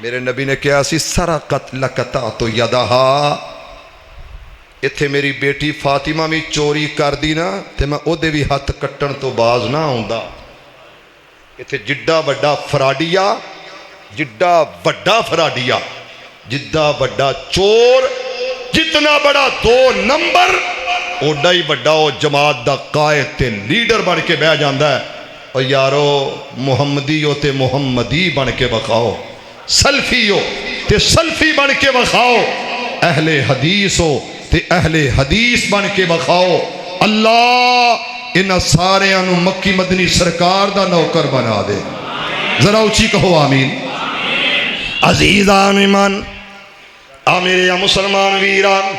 میرے نبی نے کیا سی سرقت لکتا تو یدہا اتھے میری بیٹی فاطمہ میں چوری کر دی نا تے میں او دے بھی ہاتھ کٹن تو باز نہ ہوندہ اتھے جڈا بڑا فراڈیا جدہ بڑا چور جتنا بڑا 2 نمبر اوڈا ہی بڑا او جماعت دا قائد تے لیڈر بن کے بہ جاندہ ہے اور یارو محمدی ہو تے محمدی بن کے بخاؤ سلفی ہو تے سلفی بن کے بخاؤ اہل حدیث ہو تے اہل حدیث بن کے بخاؤ اللہ انہا سارے انہوں مکی مدنی سرکار دا نوکر بنا دے ذرا اچھی کہو آمین عزیزان ایمان میرے یا مسلمان ویران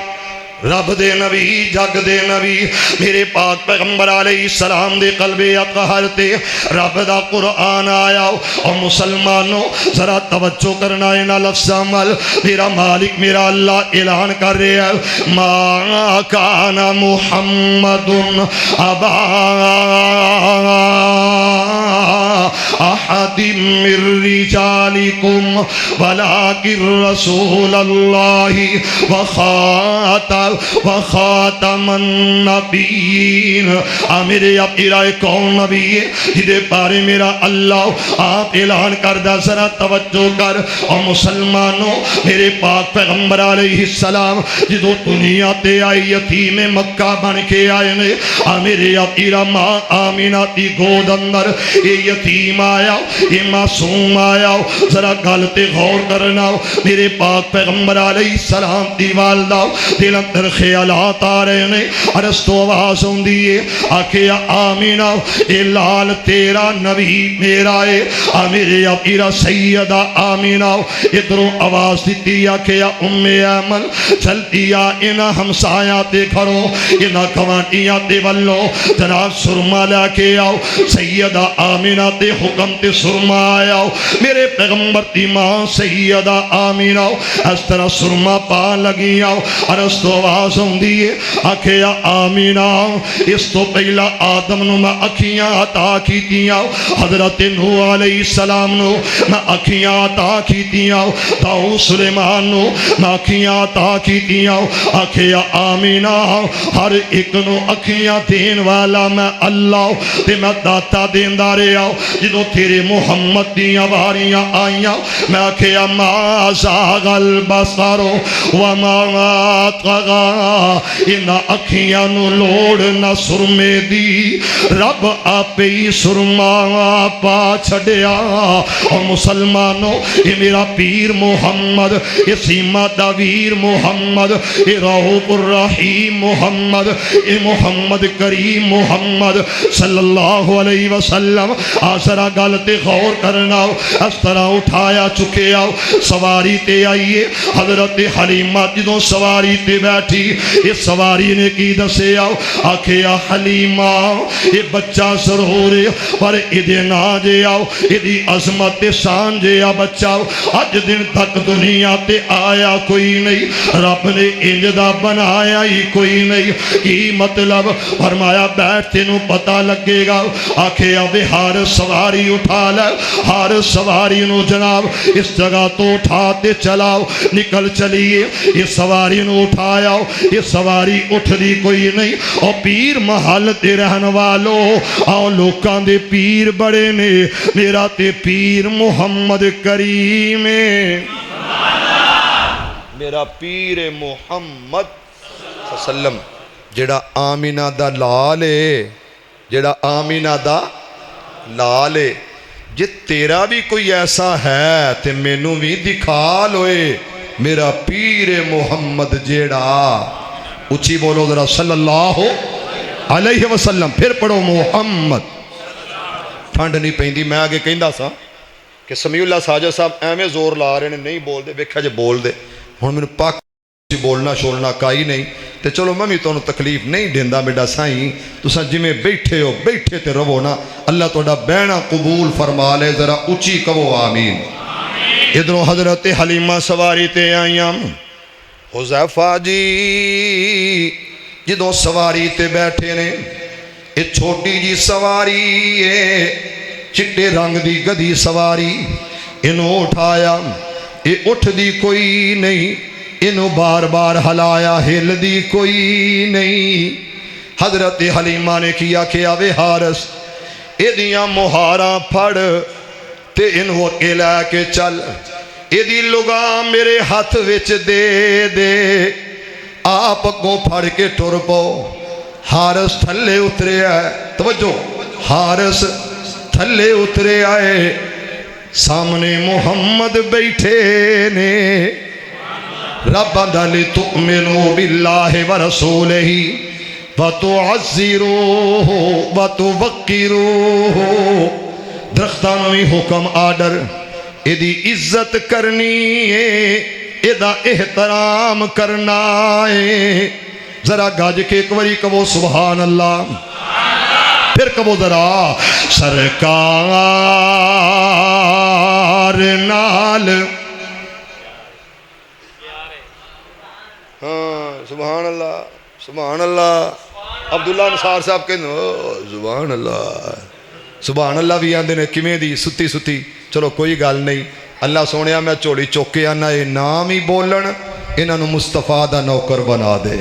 رب دے نبی جگ دے نبی میرے پاک پیغمبر علیہ السلام دے قلب اطہر تے رب دا قرآن آیا اور مسلمانوں ذرا توجہ کرنا ہے نا لفظ عمل میرا مالک میرا اللہ اعلان کر رہے ہیں ما کان محمد ابا احد من رجالکم ولکن رسول اللہ وخاتم النبیین میرے اپیرہ کون نبی ہے جدے بارے میرا اللہ آپ اعلان کردہ ذرا توجہ کر اور مسلمانوں میرے پاک پیغمبر علیہ السلام جدو دنیا تے آئی یتیم مکہ بن کے آئے نے میرے اپیرہ ماں آمینہ تی گود اندر یہ یتیم آیا یہ معصوم آیا ذرا گلتے غور کرنا میرے پاک پیغمبر علیہ السلام دی والدہ دل اندر خیالات آ رہے نے عرض تو آواز ہوں دیئے آکھیا آمینہ اے لال تیرا نبی میرا ہے میرے اپیرا سیدہ آمینہ ادھروں آواز دیتی آکھیا ام ایمن چلتی آ انہ ہمسایاں گھروں انہ گوانٹیاں تے ولو جناب سرما لے کے آؤ سیدہ آمینہ تے حکم تے سرما آیا میرے پیغمبر تی ماں سیدہ آمینہ اس طرح سرما پا لگی آؤ عرض تو آواز ہوں دیئے آکھیا آمینہ اس تو پہلا آدم نو میں اکھیاں عطا کی دیا حضرت نوح علیہ السلام نو میں اکھیاں عطا کی دیا داؤد سلیمان نو میں اکھیاں عطا کی دیا آکھیا آمینہ ہر ایک نو اکھیاں دین والا میں اللہ تے میں داتا دین دارے آؤ جدو تیرے محمد دیاں واریاں آئیاں میں آکھیا ما زاغ البصر وما طغى انہ اکھیاں نو لوڑ نہ سرمے دی رب آپ ہی سرما پا چھڑیا اور مسلمانوں یہ میرا پیر محمد یہ سیمہ دویر محمد یہ رؤوف الرحیم محمد یہ محمد کریم محمد صلی اللہ علیہ وسلم آسرا گلتے غور کرنا اس طرح اٹھایا چکے آؤ سواری تے آئیے حضرت حلیمہ جدوں سواری تے بیٹھی اس سواری نے کی دسے آؤ آکھیا حلیمہ یہ بچہ ضرور پر ادھے نہ جے آؤ ادھی عظمت شان جے آ بچہ اج دن تک دنیا تے آیا کوئی نہیں رب نے انجدہ بنایا ہی کوئی نہیں کی مطلب فرمایا بیٹھتے نو پتہ لگے گا آکھیا بے ہر سواری اٹھا لے ہر سواری نو جناب اس جگہ تو اٹھاتے چلاؤ نکل چلیے یہ سواری نو اٹھایا یہ سواری اٹھ دی کوئی نہیں اور پیر محل تے رہن والو آؤ لوکاں دے پیر بڑے نے میرا تے پیر محمد کریم میرا پیر محمد صلی اللہ علیہ وسلم جڑا آمینہ دا لالے جڑا آمینہ دا لالے جے تیرا بھی کوئی ایسا ہے تے مینوں بھی دکھا لوئے میرا پیر محمد جیڑا اچھی بولو ذرا صلی اللہ علیہ وسلم پھر پڑھو محمد ٹھنڈ نہیں پہندی میں آگے کہندہ سا کہ سمیع اللہ ساجد صاحب ایمیں زور لا رہے نے نہیں بول دے ویکھا جے بول دے ہن میں پاک بولنا شولنا کائی نہیں تے چلو میں تو تکلیف نہیں دیندہ میڈا سائیں تساں جی میں بیٹھے ہو بیٹھے تے رو نا اللہ توڑا بینہ قبول فرما لے ذرا اچھی کہو آمین ادھروں حضرت حلیمہ سواری تے آئیاں حذیفہ جی جدوں سواری تے بیٹھے نے یہ چھوٹی جی سواری ہے چٹے رنگ دی گدی سواری انہوں اٹھایا یہ اٹھ دی کوئی نہیں انہوں بار بار ہلایا ہل دی کوئی نہیں حضرت حلیمہ نے کیا کہ آوے حارس اے دیاں مہاراں پھڑ تے انہوں کے لے کے چل اے دی لگاں میرے ہاتھ وچ دے دے آپ کو پھڑ کے ٹر پو حارس تھلے اترے آئے توجہ حارس تھلے اترے آئے سامنے محمد بیٹھے نے رَبَّنَا لِتُؤْمِنُوا بِاللَّهِ وَرَسُولِهِ وَتُعَزِّرُوهُ وَتُوَقِّرُوهُ درختانوں ہی حکم آڈر ایدی عزت کرنی ہے ایدہ احترام کرنا ہے ذرا گاج کے ایک باری کہو سبحان اللہ، پھر کہو ذرا سرکار نال، ہاں سبحان اللہ سبحان اللہ۔ عبداللہ نثار صاحب کہتے سبحان اللہ، سبحان اللہ بھی آندے نے کیویں دی ستی ستی۔ چلو کوئی گل نہیں، اللہ سونیا میں جھولی چک کے آنا یہ نام ہی بولن، انہاں نوں مصطفیٰ دا نوکر بنا دے۔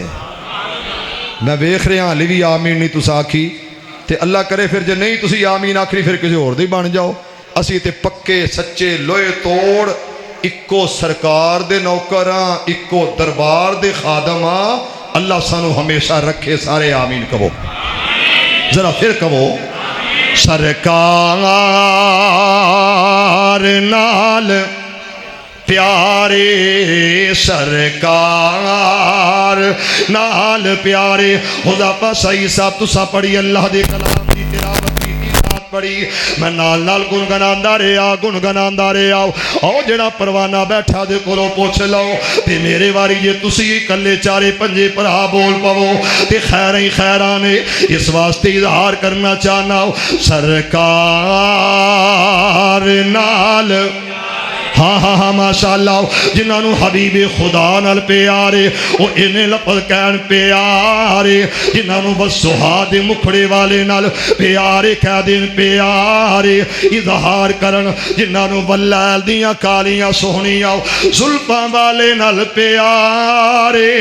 میں ویکھ رہا ہاں بھی آمین نہیں تساں آکھی تے اللہ کرے پھر جے نہیں تسی آمین آکھنی پھر کسی اور دی بن جاؤ۔ اسی تے پکے سچے لوہے توڑ اکو سرکار دے نوکر ہاں، اکو دربار دے خادم ہاں۔ اللہ سانو ہمیشہ رکھے، سارے آمین کہو، ذرا پھر کہو سرکار نال پیارے، سرکار نال پیارے۔ حذیفہ صحیح صاحب تسا پڑھی اللہ دے کلام دی تلاوت کی رات پڑھی، میں نال نال گنگناندا رہیا او جڑا پروانہ بیٹھا دے کولوں پوچھ لو تے میرے واری جے تسی کلے چارے پنجے بھرا بول پو تے خیر ہی خیرانے۔ اس واسطے اظہار کرنا چاہنا سرکار نال، ہاں ہاں ہاں ماشاءاللہ، جنہوں حبیب خدا نال پیارے وہ انہیں لفظ کہن پیارے، جنہوں بس سہاد مکھڑے والے نال پیارے کہہ دین پیارے، اظہار کرن جنہوں واللیل دیاں کالیاں سہنیاں زلفاں والے نال پیارے،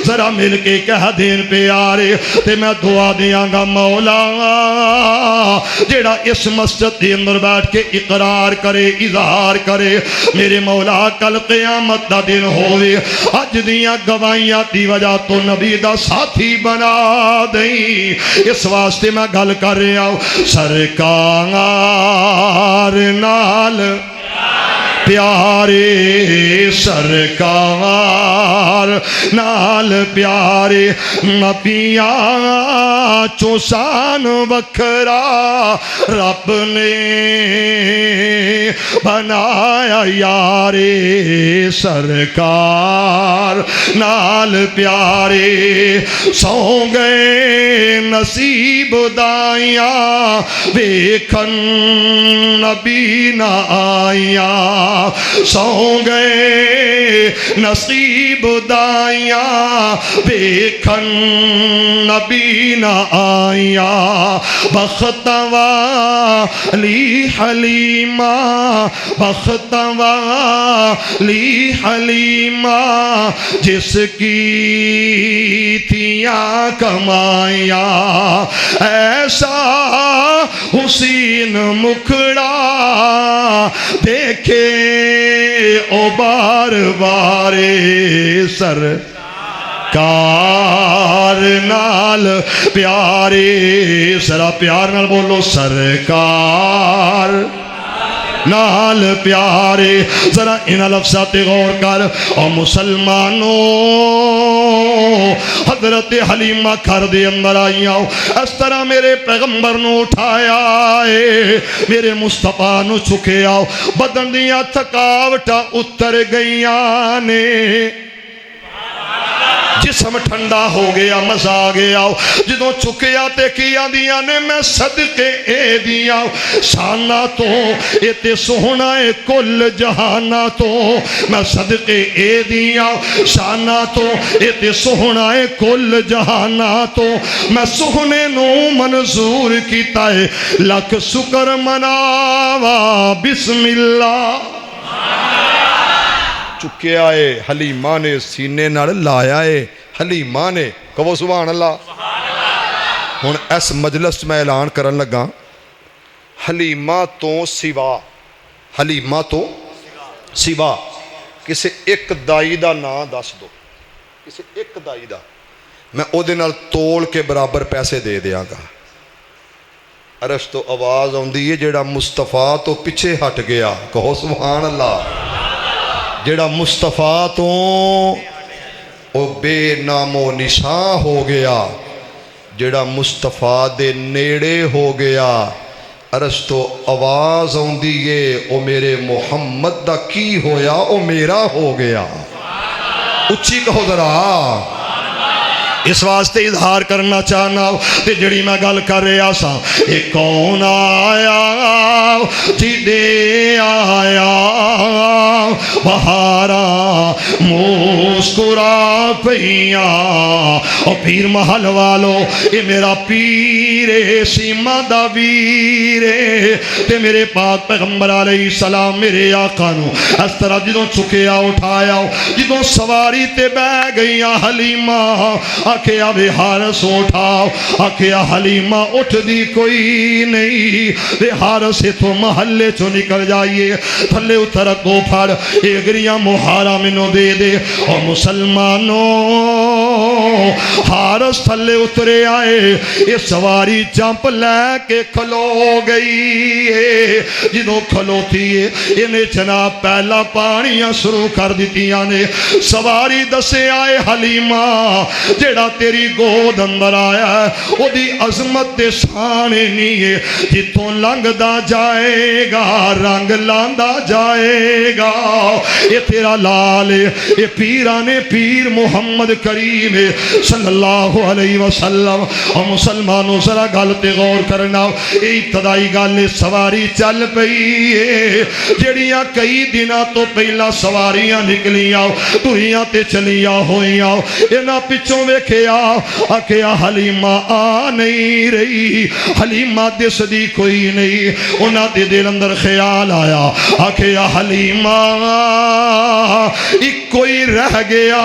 ذرا مل کے کہہ دین پیارے۔ تے میں دعا دیاں گا مولا جیڑا اس مسجد دے اندر بیٹھ کے اقرار کرے، اظہار کرے، میرے مولا کل قیامت دا دن ہوئے اج دیاں گوائیاں دی وجہ تو نبی دا ساتھی بنا دیں۔ اس واسطے میں گل کر رہا ہوں سرکار نال پیارے، سرکار نال پیارے، نبیاں چو شان وکھرا رب نے بنایا یارے، سرکار نال پیارے۔ سو گئے نصیب دائیاں ویکھن نبی نہ آئیاں، سو گئے نصیب دائیاں ویکھن نبی نہ آئیاں، بخت والی حلیمہ، بخت والی حلیمہ جس کی تھیاں کمائیاں، ایسا حسین مکھڑا دیکھے او بار بارے، سرکار نال پیارے، ذرا پیار نال بولو سرکار نال پیارے۔ ذرا ان لفظات غور کر اور مسلمانوں، حضرت حلیمہ گھر دے اندر آئیاں، اس طرح میرے پیغمبر نو اٹھایا ہے، میرے مصطفیٰ نو چکے آؤ، بدن دیاں تھکاوٹاں اتر گئیاں نے، جسم ٹھنڈا ہو گیا، مزہ آ گیا، جدوں چکیا تے کیا دیا نے میں صدقے اے دیا، شانہ تو اے تے سونا اے کل جہانہ تو، میں صدقے اے دیا، شانہ تو اے تے سونا اے کل جہانہ تو، میں سونے نو منظور کیتا ہے، لکھ شکر مناوا بسم اللہ۔ چکیا ہے حلیمہ نے سینے نال لایا ہے، حلیمہ نے کہو سبحان اللہ۔ ہن اس مجلس میں اعلان کرن لگا حلیمہ تو سوا، حلیمہ تو سوا کسے ایک دائی دا نام دس دو، کسے ایک دائی دا، میں او دے نال تول کے برابر پیسے دے دیاں گا۔ عرش تو آواز آندی ہے جیڑا مصطفیٰ تو پیچھے ہٹ گیا، کہو سبحان اللہ، جیڑا مصطفیٰ تو او بے نام و نشان ہو گیا، جیڑا مصطفیٰ دے نیڑے ہو گیا۔ عرش تو آواز آندی ہے او میرے محمد دا کی ہویا، او میرا ہو گیا۔ اچھی کہو ذرا، اس واسطے اظہار کرنا چاہنا تے جڑی میں گل کر رہا سا اے کون آیا جدے آیا بہارا مسکرا پئیاں او پیر محل والو اے میرا پیر سیما دا ویر تے میرے پاک پیغمبر علیہ السلام میرے آقا نو اس طرح جدوں چکیا اٹھایا جدوں سواری تے بہ گئیاں حلیمہ آکھیا وے حارس اٹھاؤ آکھیا حلیمہ اٹھ دی کوئی نہیں وے حارس تو محلے چو نکل جائیے تھلے اتر کو پھڑ ایگریاں مہارا منو دے دے اور مسلمانوں حارس تھلے اترے آئے یہ سواری جمپ لے کے کھلو گئی ہے جدوں کھلو تھی انہیں جناب پہلا پانیاں شروع کر دیتیاں نے سواری دسے آئے حلیمہ جیڑا تیری گود اندر آیا ہے وہ دی عظمت دے سانے نہیں ہے جتوں لنگ دا جائے گا رنگ لاندہ جائے گا یہ تیرا لال ہے یہ پیران پیر محمد کریم صلی اللہ علیہ وسلم اور مسلمانوں ذرا گالتے غور کرنا ابتدائی گالے سواری چل پئی ہے جڑیاں کئی دنوں تو پہلا سواریاں نکلیاں تُریاں تے چلیاں ہوئیاں اینا پچھوں ویکھیا آکھیا حلیمہ آ نہیں رہی حلیمہ دس دی کوئی نہیں انہاں دے دل اندر خیال آیا آکھیا حلیمہ ایک کوئی رہ گیا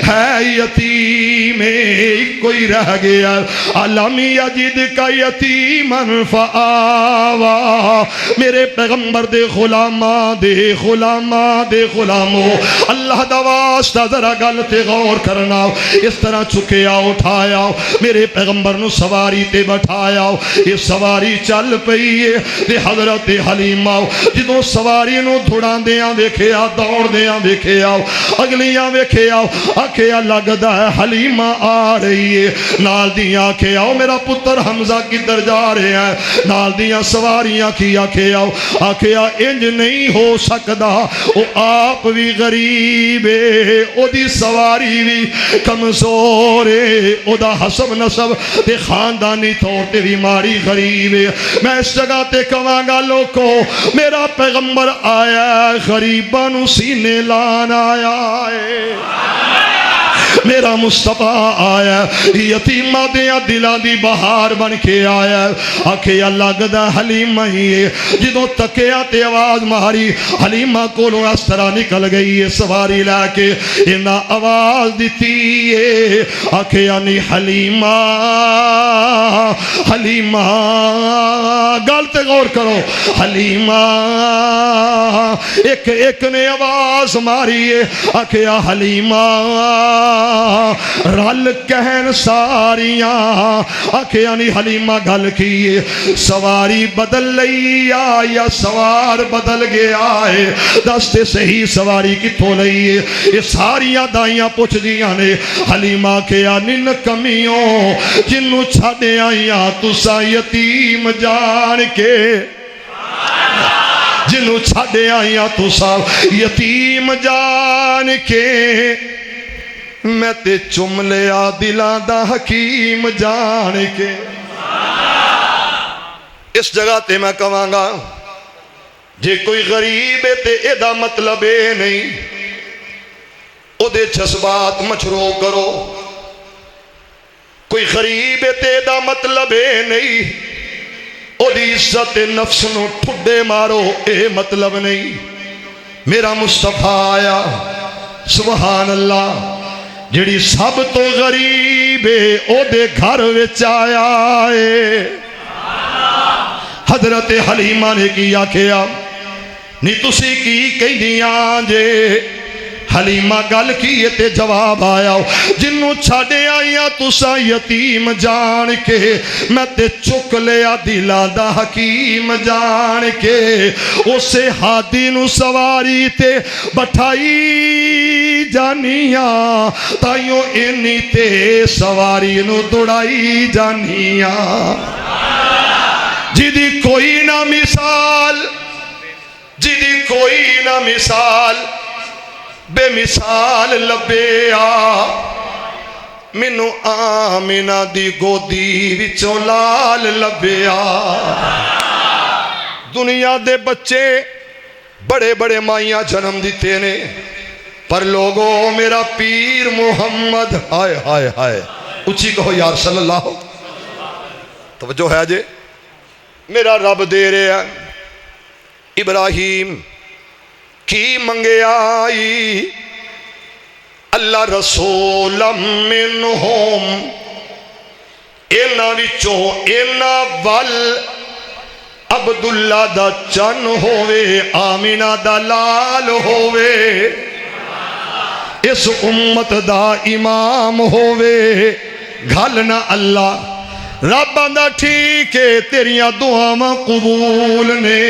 ہے یتیم ایک کوئی رہ گیا علم یجد کا یتیمن فآوا میرے پیغمبر دے غلاموں اللہ دا واسطہ ذرا گل تے غور کرنا اس طرح چکیا اٹھایا میرے پیغمبر نو سواری تے بٹھایا یہ سواری چل پئی ہے تے حضرت حلیمہ جدوں سواری نو دھڑاں دیاں ویکھیا دوڑ دیاں ویکھیا اگلیاں ویکھیا آکھیا لگدا ہے حلیمہ آ رہی ہے نال دیاں آکھیا میرا پتر حمزہ کدھر جا رہے ہیں نال دیاں سواریاں کی آکھیا انج نہیں ہو سکدا او آپ بھی غریب ہے او دی سواری بھی کمزور ہے او دا حسب نسب تے خاندانی طور تے بھی ماری غریب ہے میں اس جگہ تے کہاں گا لوگو میرا پیغمبر آیا غریباں نو سینے لان آیا ہے میرا مصطفیٰ آیا یتیمہ دیا دلان دی بہار بن کے آیا آکھیا لگدا حلیمہ ہی ہے جدوں تکیا تے آواز ماری حلیمہ کولوں اس طرح نکل گئی ہے سواری لے کے انہاں آواز دیتی ہے آکھیا نہیں حلیمہ گل تے غور کرو حلیمہ ایک نے آواز ماری ہے آکھیا حلیمہ رل کہن ساریاں آکھیا نہیں حلیمہ گل کی سواری بدل لئی یا سوار بدل گیا ہے دستے صحیح سواری کتھوں لئی یہ ساریاں دائیاں پوچھ دیاں نے حلیمہ کیا نن کمیوں جنوں چھاڑے آئیاں تسا یتیم جان کے جنوں چھاڑے آئیاں تسا یتیم جان کے میں تے چم لیا دلاں دا حکیم جان کے اس جگہ تے میں کہاں گا جے کوئی غریب ہے تے ایدہ مطلب نہیں او دے جذبات مچھرو کرو کوئی غریب ہے تے ایدہ مطلب نہیں او دی عزت نفس نو ٹھڈے مارو اے مطلب نہیں میرا مصطفیٰ آیا سبحان اللہ جڑی سب تو غریب ہے او دے گھر وچ آیا ہے حضرت حلیمہ نے کیا کیا نہیں تسی کی کہیں دیاں جے حلیمہ گل کیے تے جواب آیا جنوں چھاڑے آئیاں تسا یتیم جان کے میں تے چک لیا دلاں دا حکیم جان کے اسے ہادی نو سواری تے بٹھائی جانیاں تائیوں اینی تے سواری نو دوڑائی جانیاں جدی کوئی نہ مثال بے مثال لبے مینوں آمینہ دی گودی وچوں لال لبیا دنیا دے بچے بڑے بڑے مائیاں جنم دیتے نے پر لوگوں میرا پیر محمد ہائے ہائے ہائے اچھی کہو یار صلی اللہ توجہ ہے جے میرا رب دے رہے ہیں ابراہیم کی منگے آئی اللہ رسول منہم اینا وچوں اینا ول عبداللہ دا چن ہووے آمینہ دا لال ہووے اس امت دا امام ہووے گھلنا اللہ رب آندا ٹھیک ہے تیریاں دعاواں قبول نے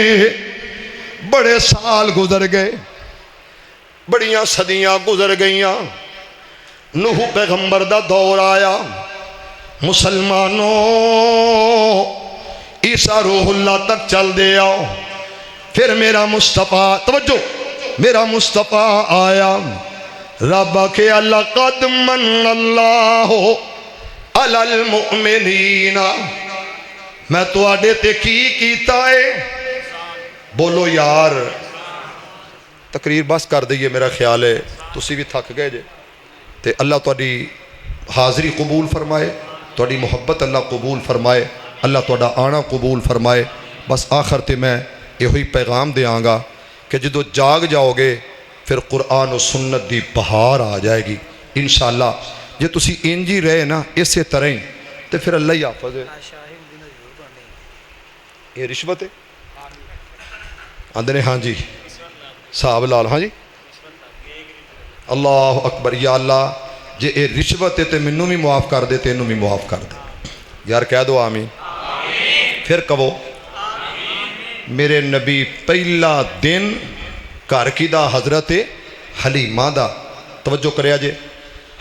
بڑے سال گزر گئے بڑیاں صدیاں گزر گئیاں نوح پیغمبر دا دور آیا مسلمانوں عیسیٰ روح اللہ تک چل دے آؤ پھر میرا مصطفیٰ توجہ میرا مصطفیٰ آیا رب کے لقد من اللہ علی المؤمنین میں تو آڈے تے کی کیتا ہے بولو یار تقریر بس کر دئیے میرا خیال ہے تسی بھی تھک گئے جے تے اللہ تواڈی حاضری قبول فرمائے تواڈی محبت اللہ قبول فرمائے اللہ تواڈا آنا قبول فرمائے بس آخر تے میں یہ ہوئی پیغام دے آنگا کہ جدو جاگ جاؤ گے پھر قرآن و سنت دی بہار آ جائے گی انشاءاللہ جے تسی انجی رہے نا اسے طرح تے پھر اللہ ہی حافظ ہے یہ رشوت ہے آندھنے ہاں جی صاحب لال ہاں جی اللہ اکبر یا اللہ جے اے رشوت ہے تے منوں بھی معاف کر دے تینوں بھی معاف کر دے یار کہہ دو آمین پھر کہو میرے نبی پہلا دن گھر کی دا حضرت حلیمہ دا توجہ کریا جے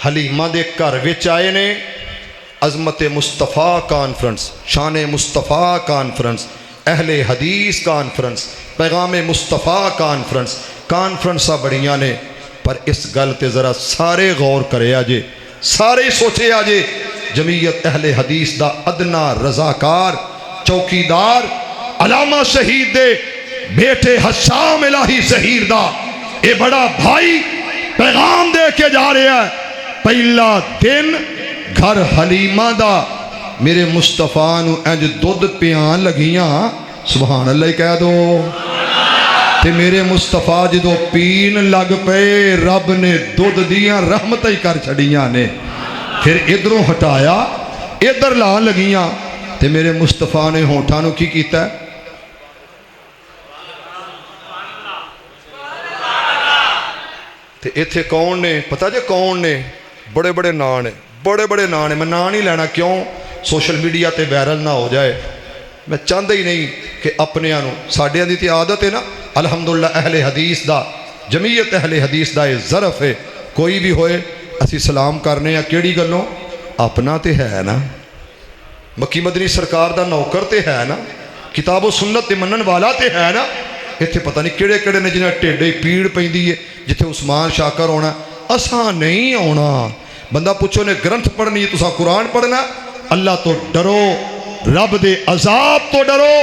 حلیمہ دے گھر وچ آئے نے عظمت مصطفیٰ کانفرنس شان مصطفیٰ کانفرنس اہل حدیث کانفرنس پیغام مصطفیٰ کانفرنساں بڑیاں نے پر اس گل تے ذرا سارے غور کرے آجے سارے سوچے آجے جمعیت اہل حدیث دا ادنا رضاکار چوکیدار علامہ شہید دے بیٹے حشام الہی شہید دا اے بڑا بھائی پیغام دے کے جا رہے ہیں پہلا دن گھر حلیمہ دا میرے مصطفیٰ نو انج دودھ پیان لگیاں سبحان اللہ کہہ دو تے میرے مصطفیٰ جدو پین لگ پے رب نے دودھ دیاں رحمت ہی کر چھڑیاں نے پھر ادھروں ہٹایا ادھر لان لگیاں تے میرے مصطفیٰ نے ہونٹانوں کی کیتا ہے تے ایتھے کون نے پتہ جے کون نے بڑے بڑے نان نے میں نان ہی لینا کیوں سوشل میڈیا تے وائرل نہ ہو جائے میں چاہتا ہی نہیں کہ اپنے آنو ساڑھے دی تی عادت ہے نا الحمدللہ اہل حدیث دا جمعیت اہل حدیث دا یہ ظرف ہے کوئی بھی ہوئے اسی سلام کرنے یا کیڑی گلوں اپنا تے ہے نا مکی مدنی سرکار دا نوکر تے ہے نا کتاب و سنت تے منن والا تے ہے نا ایتھے پتہ نہیں کیڑے کیڑے نے جنہیں ٹیڑے پیڑ پہن دیئے جتھے عثمان شاکر ہونا اساں نہیں ہونا بندہ پوچھو نے گرنتھ پڑھنی ہے تسا قرآن پڑھنا اللہ تو ڈرو رب دے عذاب تو ڈرو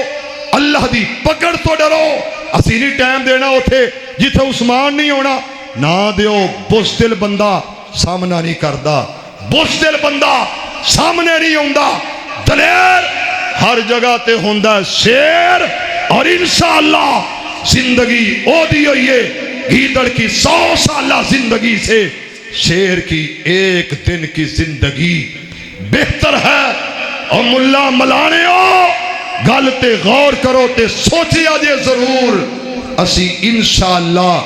اللہ دی پکڑ تو ڈرو اسی نہیں ٹائم دینا ہوتے جتھے عثمان نہیں ہونا نہ دیو بزدل بندہ سامنا نہیں کردہ بزدل بندہ سامنے نہیں ہوندہ دلیر ہر جگہ تے ہوندہ شیر اور انشاءاللہ زندگی او دی ہوئی ہے گیدڑ کی 100 سالہ زندگی سے شیر کی ایک دن کی زندگی بہتر ہے اور ملا ملانے ہو گل تے غور کرو تے سوچی آجے ضرور اسی انشاءاللہ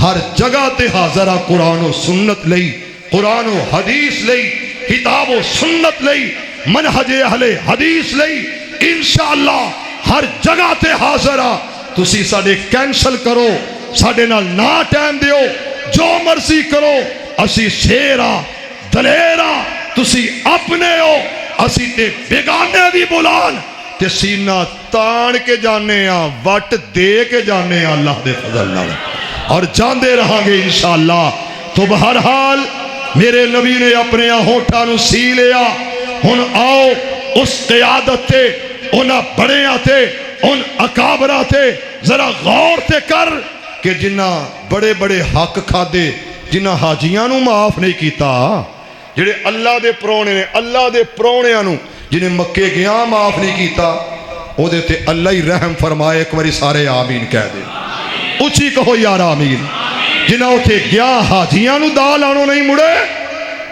ہر جگہ تے حاضرہ قرآن و سنت لئی قرآن و حدیث لئی کتاب و سنت لئی منہج اہل حدیث لئی انشاءاللہ ہر جگہ تے حاضرہ تسی ساڑے کینسل کرو ساڑے نال نا ٹائم دیو جو مرضی کرو اسی شیرہ دلیرہ تسی اپنے ہو اسی تے بیگانے دی بلان تے سینہ تان کے جانے ہاں وٹ دے کے جانے ہاں اللہ دے فضل نال اور جان دے رہاں گے انشاءاللہ تو بہرحال میرے نبی نے اپنے ہونٹاں نو سی لیا. ہن آؤ اس قیادت تے انہاں بڑیاں تے ان اکابراں تے ذرا غور تے کر کہ جنہ بڑے بڑے حق کھادے، جنہ حاجیاں نو معاف نہیں کیتا، جڑے اللہ دے پرونے نے، اللہ دے پرونیاں نو جنہیں مکے گیا معاف نہیں کیتا، او دے تے اللہ ہی رحم فرمائے. ایک باری سارے آمین کہہ دے، اچھی کہو یار آمین. جنہ اتھے گیا حاجیاں نو دا لانو نہیں مڑے،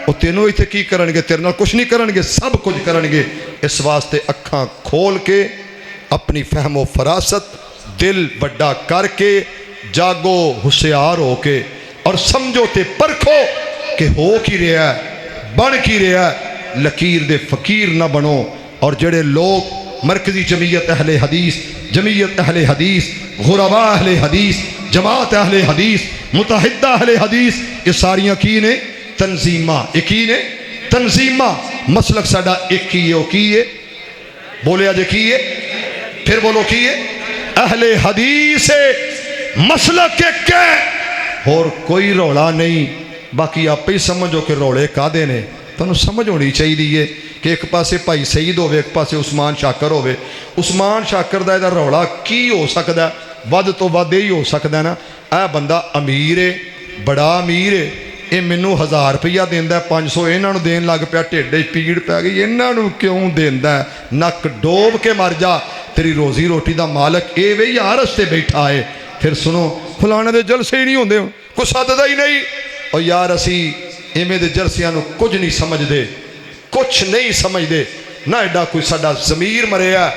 وہ تینوں اتھے کی کرنگے؟ تیرے نال کچھ نہیں کرنگے، سب کچھ کرنگے. اس واسطے اکھاں کھول کے اپنی فہم و فراست دل بڑا کر کے جاگو ہوشیار ہو کے اور سمجھو تے پرکھو کہ ہو کی رہا ہے، بن کی رہا ہے. لکیر دے فقیر نہ بنو. اور جڑے لوگ مرکزی جمعیت اہل حدیث، جمعیت اہل حدیث، غرباء اہل حدیث، جماعت اہل حدیث، متحدہ اہل حدیث، یہ ساریاں کی نے تنظیمہ، ایک ہی نے تنظیمہ. مسلک ساڈا ایک ہی ہے، وہ کی ہے؟ بولے آج کی ہے، پھر بولو کی ہے؟ اہل حدیث مسلک ایک ہے، اور کوئی رولا نہیں. باقی آپ ہی سمجھو کہ رولے کادے نے. تانوں سمجھ ہونی چاہیے کہ ایک پاسے بھائی سعید ہوئے، ایک پاسے عثمان شاکر ہوئے. عثمان شاکر دا ایدہ رولا کی ہو سکتا ہے؟ ود تو ود ہی ہو سکتا ہے نا. اے بندہ امیر ہے، بڑا امیر ہے، اے منو 1000 روپیہ دیندہ ہے، 500 انہاں نو دین لگ پیا، ٹھڈے پیڑ پہ گئی، انہاں نو کیوں دیندہ ہے؟ نک ڈوب کے مر جا، تیری روزی روٹی دا مالک اے وے یا رستے بیٹھا ہے. پھر سنو فلانے دے جلسے ہی نہیں ہوندے، کوئی ساتھ ہی نہیں. اور یار اسی ایمیں دے جلسیاں نو کچھ نہیں سمجھ دے، کچھ نہیں سمجھ دے نہ. ایڈا کوئی ساڈا ضمیر مریا.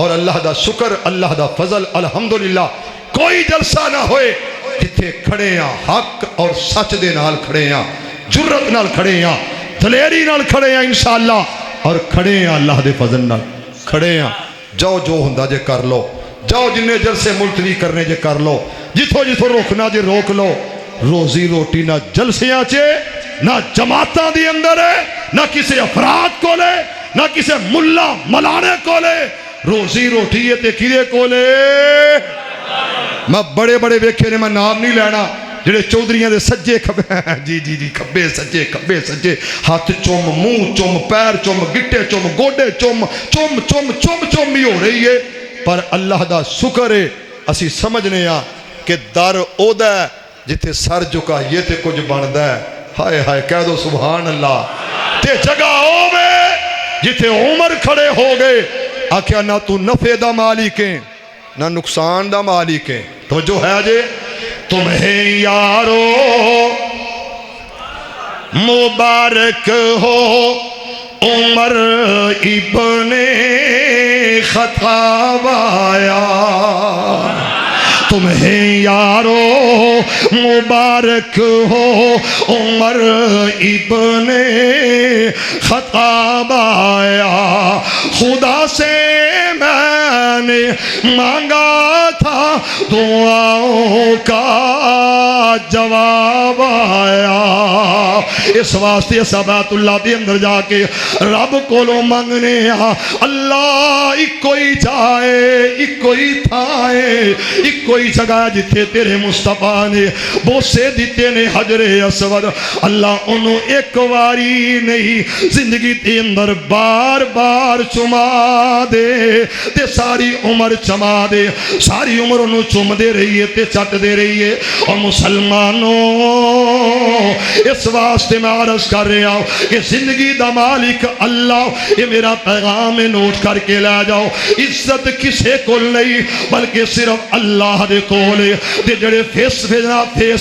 اور اللہ دا شکر، اللہ دا فضل، الحمدللہ کوئی جلسہ نہ ہوئے جتھے کھڑے ہیں حق اور سچ دے نال کھڑے ہیں، جرت نال کھڑے ہیں، دلیری نال کھڑے ہیں انشاءاللہ، اور کھڑے ہیں اللہ دے فضل نال کھڑے ہیں. جاؤ جو ہندہ جے کر لو، جاؤ جنہیں جلسے ملتوی کرنے جے کر لو، جتھو جتھو روکنا جے روک لو. روزی روٹی نہ جلسیاں چے، نہ جماعتاں دی اندر ہے، نہ کسی افراد کو لے، نہ کسی ملا ملانے کو لے. روزی روٹی ہے تے کیدے کو لے؟ میں بڑے بڑے ویکھے نے، میں نام نہیں لینا، جڑے چودھریاں دے سجے کھبے جی جی جی کھبے سجے ہاتھ چوم، منہ چوم، پیر چوم، گٹے چوم، گوڈے چوم، چوم چوم چوم چوم ہی ہو رہی ہے. پر اللہ دا شکر ہے اسی سمجھنے ہاں کہ در او دا جتے سر جھکا یہ تے کچھ بندا ہے. ہائے ہائے کہہ دو سبحان اللہ. تے جگہ ہووے جتے عمر کھڑے ہو گئے، آکھیا نہ تو نفع دا مالک ہے نہ نقصان دا مالک ہے. توجہ ہے جے؟ تمہیں یارو مبارک ہو عمر ابن خطاب آیا. تمہیں یارو مبارک ہو عمر ابن خطاب آیا. خدا سے میں نے مانگا تھا دعاؤں کا جواب آیا. اس واسطے سبات اللہ دے اندر جا کے رب کو لو منگنے اللہ ایک کوئی چاہے، ایک کوئی تھائے، ایک کوئی جگہ جتھے تیرے مصطفیٰ نے بوسے دیتے نے حجر اسود. اللہ انہوں ایک واری نہیں زندگی تے اندر بار بار چما دے تے ساری عمر چما دے، ساری عمر انہوں چم دے رہی ہے تے چٹ دے رہی ہے. اور مسلمانوں اس واسطے میں عرض کر رہا ہوں کہ زندگی دا مالک اللہ. یہ میرا پیغام نوٹ کر کے لے جاؤ. عزت کسے کو نہیں بلکہ صرف اللہ دے کولے. تے جڑے فیس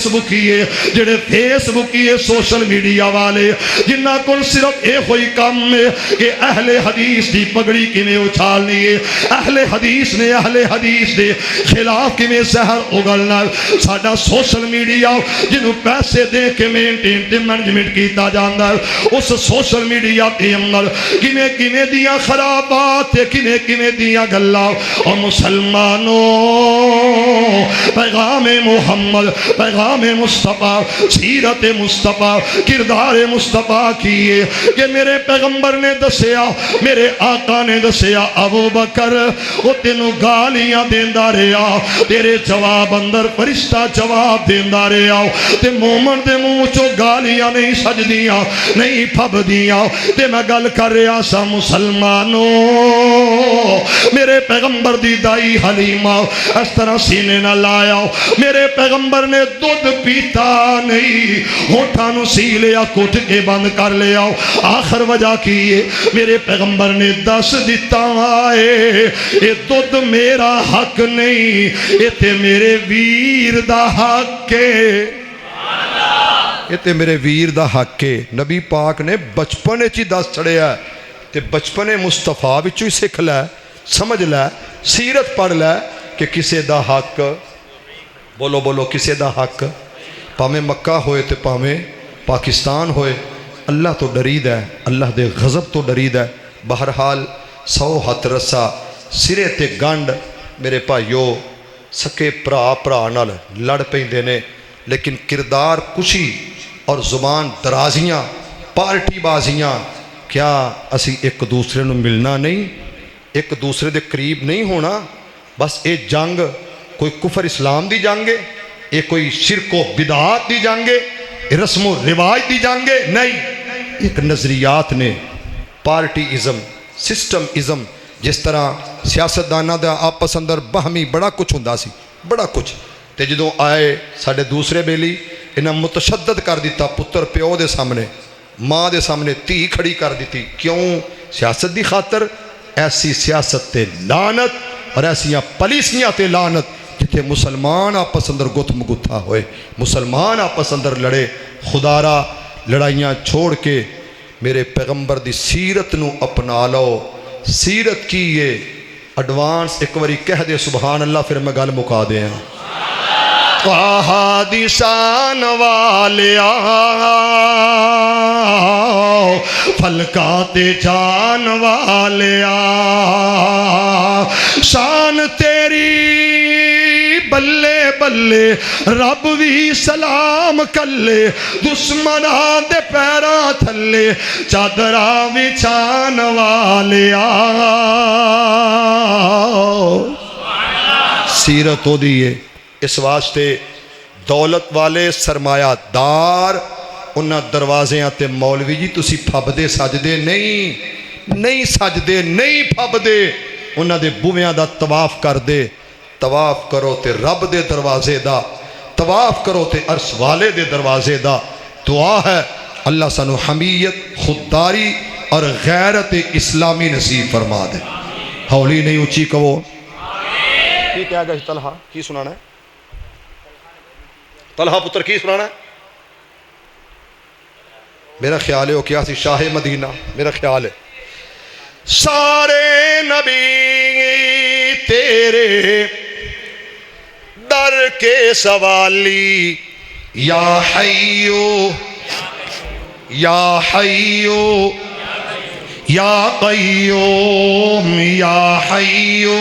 بکیے، جڑے فیس بکیے سوشل میڈیا والے، جنہ کو صرف اے ہوئی کام ہے کہ اہل حدیث دی پگڑی کیویں اچھالنی ہے، اہل حدیث نے اہل حدیث دے خلاف کیویں زہر اگلنا. ساڈا سوشل میڈیا جنوں پیسے دے کے مینٹین تے مینجمنٹ کیتا جاندا ہے، اس سوشل میڈیا تے اندر کیویں کیویں دیاں خرابات تے کیویں کیویں دیاں گلاں. اور مسلمانوں پیغام محمد، پیغام مصطفیٰ، سیرت مصطفیٰ، کردار مصطفیٰ کیے کہ میرے پیغمبر نے دسیا، میرے آقا نے دسیا ابو بکر وہ تینوں گالیاں دیندا دیندا رہیا تیرے جواب اندر فرشتہ جواب دیندا رہیا تے مومن دے منہ چوں گالیاں نہیں سجدیاں نہیں پھبدیاں تے میں گل کر رہا سا مسلمانوں میرے پیغمبر دی دائی حلیمہ اس طرح سینے نہ لایا میرے پیغمبر نے دودھ پیتا نہیں ہونٹاں نو سی لیا کٹ کے بند کر لیا آخر وجہ کی میرے پیغمبر نے دس دیتا آئے اے دودھ میرا حق نہیں اے تے میرے ویر دا حق ہے یہ تے میرے ویر دا حق ہے نبی پاک نے بچپنے چی دس چڑھیا تے بچپنے مصطفیٰ وچوں ہی سکھ لے سمجھ لے سیرت پڑھ لے کہ کسے دا حق بولو بولو کسے دا حق پاویں مکہ ہوئے تے پاویں پاکستان ہوئے اللہ تو ڈرید ہے اللہ دے غضب تو ڈرید ہے بہرحال 100 ہتھ رسا سرے تے گنڈ میرے بھائیو سکے پرا نال لڑ پیندے نے لیکن کردار کشی اور زبان درازیاں پارٹی بازیاں کیا اسی ایک دوسرے نو ملنا نہیں ایک دوسرے دے قریب نہیں ہونا بس اے جنگ کوئی کفر اسلام دی جنگ ہے اے کوئی شرک و بدعات دی جنگ ہے اے رسم و رواج دی جنگ ہے نہیں ایک نظریات نے پارٹی ازم سسٹم ازم جس طرح سیاستدانہ دا آپس اندر بہمی بڑا کچھ ہوندا سی بڑا کچھ تے جدوں آئے ساڈے دوسرے بیلی انہاں متشدد کر دیتا پتر پیو دے سامنے ماں دے سامنے تھی کھڑی کر دیتی کیوں سیاست دی خاطر ایسی سیاست تے لعنت اور ایسیاں پالیسیاں تے لعنت جتھے مسلمان آپس اندر گت مگتھا ہوئے مسلمان آپس اندر لڑے خدارا لڑائیاں چھوڑ کے میرے پیغمبر دی سیرت نو اپنا لو سیرت کی یہ ایڈوانس ایک واری کہہ دے سبحان اللہ پھر میں گل مکا دے ہیں دی شان والیا فلکات جان والیا شان تیری بلے بلے رب بھی سلام کلے دشمناں دے پیراں تھلے چادراں وچھان والیا سیرت ہو دیئے اس واسطے دولت والے سرمایہ دار انہاں دروازے آتے مولوی جی تسی پھب دے سجدے نہیں سجدے نہیں پھب دے انہاں دے بویاں دا طواف کر دے طواف کرو تے رب دے دروازے دا طواف کرو تے عرش والے دے دروازے دا دعا ہے اللہ سانو حمیت خودداری اور غیرت اسلامی نصیب فرما دے ہولی نہیں اونچی کہو کی کہا گا طلحہ کی سنانا ہے طلحہ پتر کی سنانا ہے میرا خیال ہے وہ کیا سی شاہ مدینہ میرا خیال ہے سارے نبی تیرے در کے سوالی یا حیو یا حیو یا قیوم یا حیو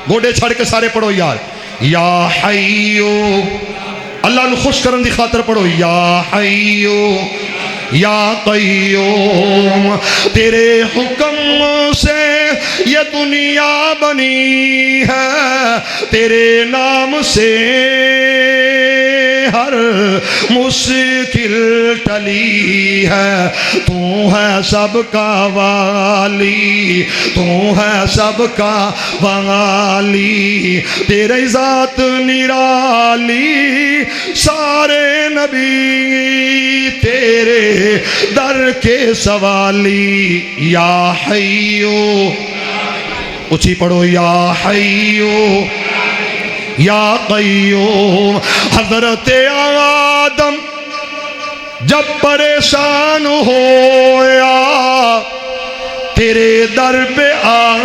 گوڑے چھڑ کے سارے پڑھو یار یا حیو اللہ نو خوش کرن دی خاطر پڑھو یا حیو یا قیوم تیرے حکم سے یہ دنیا بنی ہے تیرے نام سے ہر مشکل ٹلی ہے تو ہے سب کا والی تو ہے سب کا والی تیرے ذات نرالی سارے نبی تیرے در کے سوالی یا حیو اچھی پڑھو یا حیو یا قیوم حضرت آدم جب پریشان ہویا تیرے در پہ آیا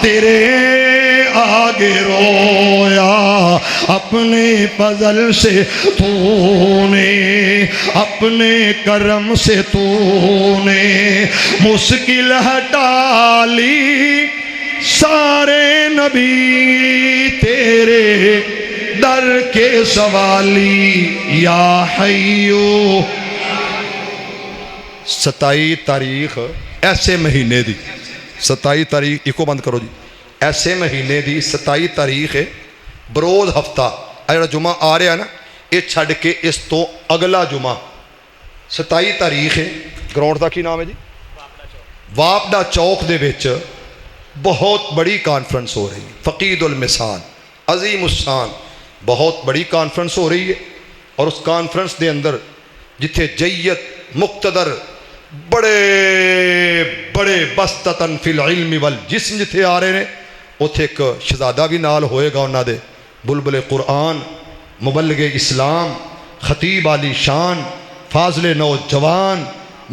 تیرے آگے رویا اپنے فضل سے تو نے اپنے کرم سے تو نے مشکل ہٹا لی سارے نبی تیرے در کے سوالی یا حیو 27 تاریخ ایسے مہینے دی 27 تاریخ ایکو بند کرو جی، ایسے مہینے دی 27 تاریخ ہے بروز ہفتہ جڑا جمعہ آ رہا نا یہ چھڈ کے اس تو اگلا جمعہ 27 تاریخ ہے۔ گراؤنڈ کا کی نام ہے جی؟ واپڈا چوک دے وچ بہت بڑی کانفرنس ہو رہی ہے، فقید المثال عظیم الشان بہت بڑی کانفرنس ہو رہی ہے، اور اس کانفرنس دے اندر جتھے جیت مقتدر بڑے بڑے بستتن فی العلم والجسم جتھے آ رہے ہیں، اتھے ایک شہزادہ بھی نال ہوئے گا انہاں دے، بلبل قرآن، مبلغ اسلام، خطیب عالی شان، فاضل نوجوان،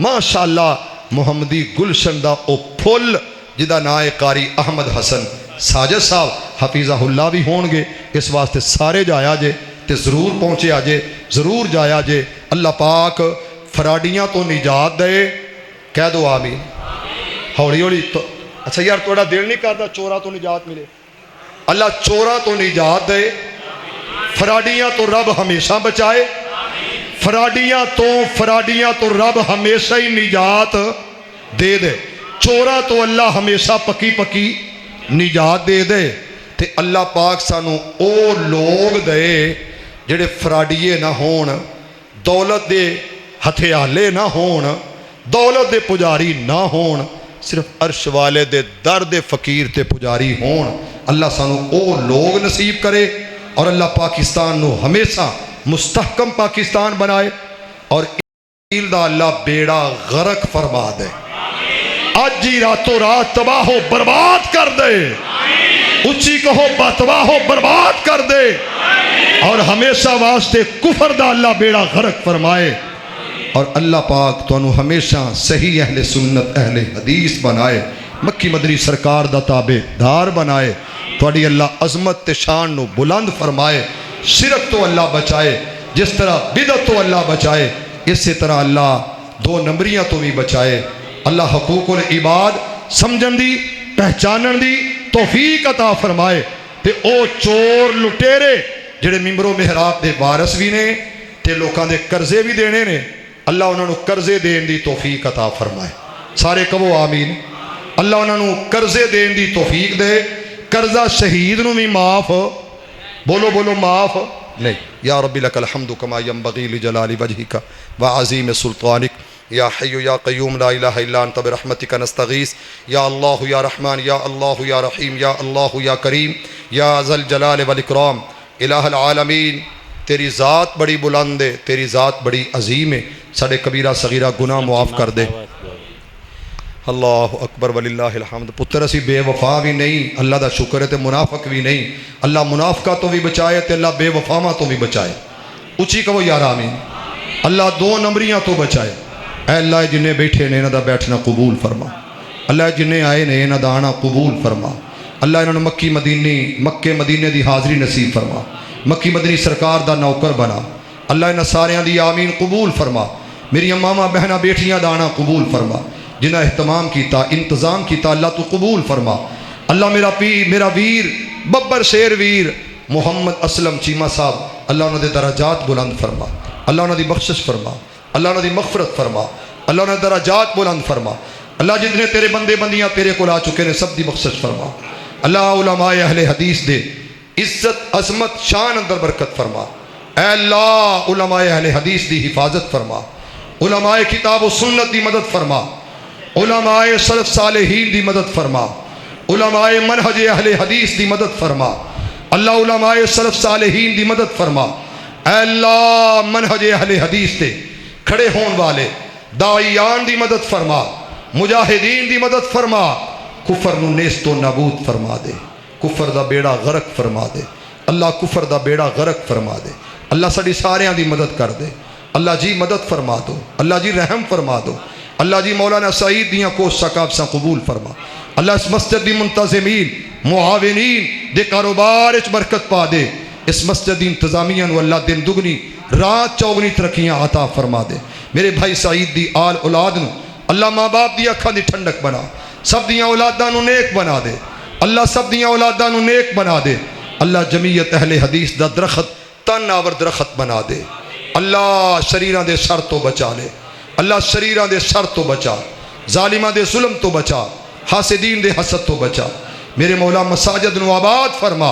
ماشاءاللہ محمدی گلشن دا او پھل جدا نائے قاری احمد حسن ساجد صاحب حفیظہ اللہ بھی ہون گے، اس واسطے سارے جایا جے تے ضرور پہنچے آجے، ضرور جایا جے۔ اللہ پاک فراڈیاں تو نجات دے، کہہ دو آمین۔ ہوڑی ہوڑی تو اچھا یار توڑا دل نہیں کرتا چورا تو نجات ملے؟ اللہ چورا تو نجات دے، فراڈیاں تو رب ہمیشہ بچائے، فراڈیاں تو رب ہمیشہ ہی نجات دے دے، چورا تو اللہ ہمیشہ پکی پکی نجات دے دے۔ تے اللہ پاک سانو او لوگ دے جڑے فراڈیے نہ ہون، دولت دے ہتھیالے نہ ہون، دولت دے پجاری نہ ہون، صرف عرش والے دے در دے فقیر تے پجاری ہون۔ اللہ سانو او لوگ نصیب کرے، اور اللہ پاکستان نو ہمیشہ مستحکم پاکستان بنائے، اور اسرائیل دا اللہ بیڑا غرق فرما دے، آج ہی راتوں رات تباہ و برباد کر دے، اچھی کہو بتباہ و برباد کر دے، اور ہمیشہ واسطے کفر دا اللہ بیڑا غرق فرمائے، اور اللہ پاک تو انہوں ہمیشہ صحیح اہل سنت اہل حدیث بنائے، مکی مدنی سرکار دا تابع دار بنائے، توڑی اللہ عظمت تے شان نو بلند فرمائے، شرک تو اللہ بچائے، جس طرح بدعت تو اللہ بچائے، اسی طرح اللہ دو نمبریاں تو بھی بچائے۔ اللہ حقوق العباد سمجھن دی پہچانن دی توفیق عطا فرمائے، تے او چور لٹیرے جڑے ممبر و محراب دے وارث بھی نے تے لوکاں دے قرضے بھی دینے نے، اللہ انہوں نے قرضے دین دی توفیق عطا فرمائے، سارے کہو آمین۔ اللہ انہوں نے قرضے دین دی توفیق دے، قرضہ شہید نو بھی معاف، بولو بولو معاف نہیں۔ یا ربی لک الحمد کما ینبغی لجلال وجہک وعظیم سلطانک، یا حی یا قیوم لا الہ الا انت برحمتک نستغیث، یا اللہ یا رحمان، یا اللہ یا رحیم، یا اللہ یا کریم، یا ذا الجلال والاکرام۔ الہ العالمین تیری ذات بڑی بلند ہے، تیری ذات بڑی عظیم ہے، ساڑے کبیرہ صغیرہ گناہ معاف کر دے۔ اللہ اکبر وللہ الحمد۔ پتر اسی بے وفا بھی نہیں، اللہ دا شکر ہے تے منافق بھی نہیں، اللہ منافقہ تو بھی بچائے تے اللہ بے وفاما تو بھی بچائے، اچھی کہو یار آمین۔ اللہ دو نمبریاں تو بچائے، اے اللہ جنہیں بیٹھے نے انہاں دا بیٹھنا قبول فرما، اللہ جنہیں آئے نے انہاں دا آنا قبول فرما، اللہ انہوں نے مکے مدینے دی حاضری نصیب فرما، مکی مدنی سرکار دا نوکر بنا، اللہ انہاں ساریاں دی آمین قبول فرما، میری ماما بہنہ بیٹھیاں دا آنا قبول فرما، جنہیں اہتمام کیتا انتظام کیتا اللہ تو قبول فرما۔ اللہ میرا پیر میرا ویر ببر شیر ویر محمد اسلم چیمہ صاحب، اللہ انہوں نے درجات بلند فرما، اللہ انہوں نے بخشش فرما، اللہ انہوں نے مغفرت فرما، اللہ انہوں نے درجات بلند فرما، اللہ جتنے تیرے بندے بندیاں تیرے کو لا چکے نے سب دی بخشش فرما، اللہ علماء اہل حدیث دے عزت عظمت شان اندر برکت فرما، اے اللہ علماء اہل حدیث دی حفاظت فرما، علماء کتاب و سنت دی مدد فرما، علماء سلف صالحین دی مدد فرما، علماء منہج اہل حدیث دی مدد فرما، اللہ علماء سلف صالحین دی مدد فرما، اے اللہ منہج اہل حدیث تے کھڑے ہون والے داعیان دی مدد فرما، مجاہدین دی مدد فرما، کفر نو نیست و نابود فرما دے، کفر دا بیڑا غرق فرما دے، اللہ کفر دا بیڑا غرق فرما دے، اللہ ساڑی ساریاں دی مدد کر دے، اللہ جی مدد فرما دو، اللہ جی رحم فرما دو، اللہ جی مولانا سعید دیاں کو سکاب سا قبول فرما، اللہ اس مسجد دی منتظمین معاونین دے کاروبار اچ برکت پا دے، اس مسجد دی انتظامیہ نو اللہ دن دگنی رات چوگنی ترقیاں عطا فرما دے، میرے بھائی سعید دی آل اولاد نو اللہ ماں باپ دی اکھاں دی ٹھنڈک بنا، سب دیاں اولاداں نو نیک بنا دے، اللہ سب دیاں اولاداں نو نیک بنا دے، اللہ جمعیت اہل حدیث دا درخت تن آور درخت بنا دے، اللہ شریراں دے شر تو بچا لے، اللہ شریراں دے شر تو بچا، ظالماں دے ظلم تو بچا، حاسدین دے حسد تو بچا میرے مولا مساجد نو آباد فرما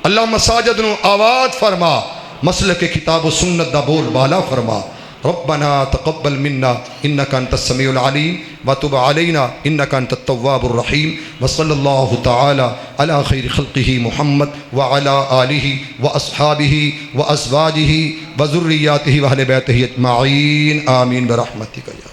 اللہ مساجد نو آباد فرما مسلک کتاب و سنت دا بول بالا فرما ربنا تقبل منا انك انت السميع العليم وتب علينا انك انت التواب الرحيم وصلى الله تعالى على خير خلقه محمد وعلى آله واصحابه وازواجه وذرياته واهل بيته اجمعين آمين برحمتك يا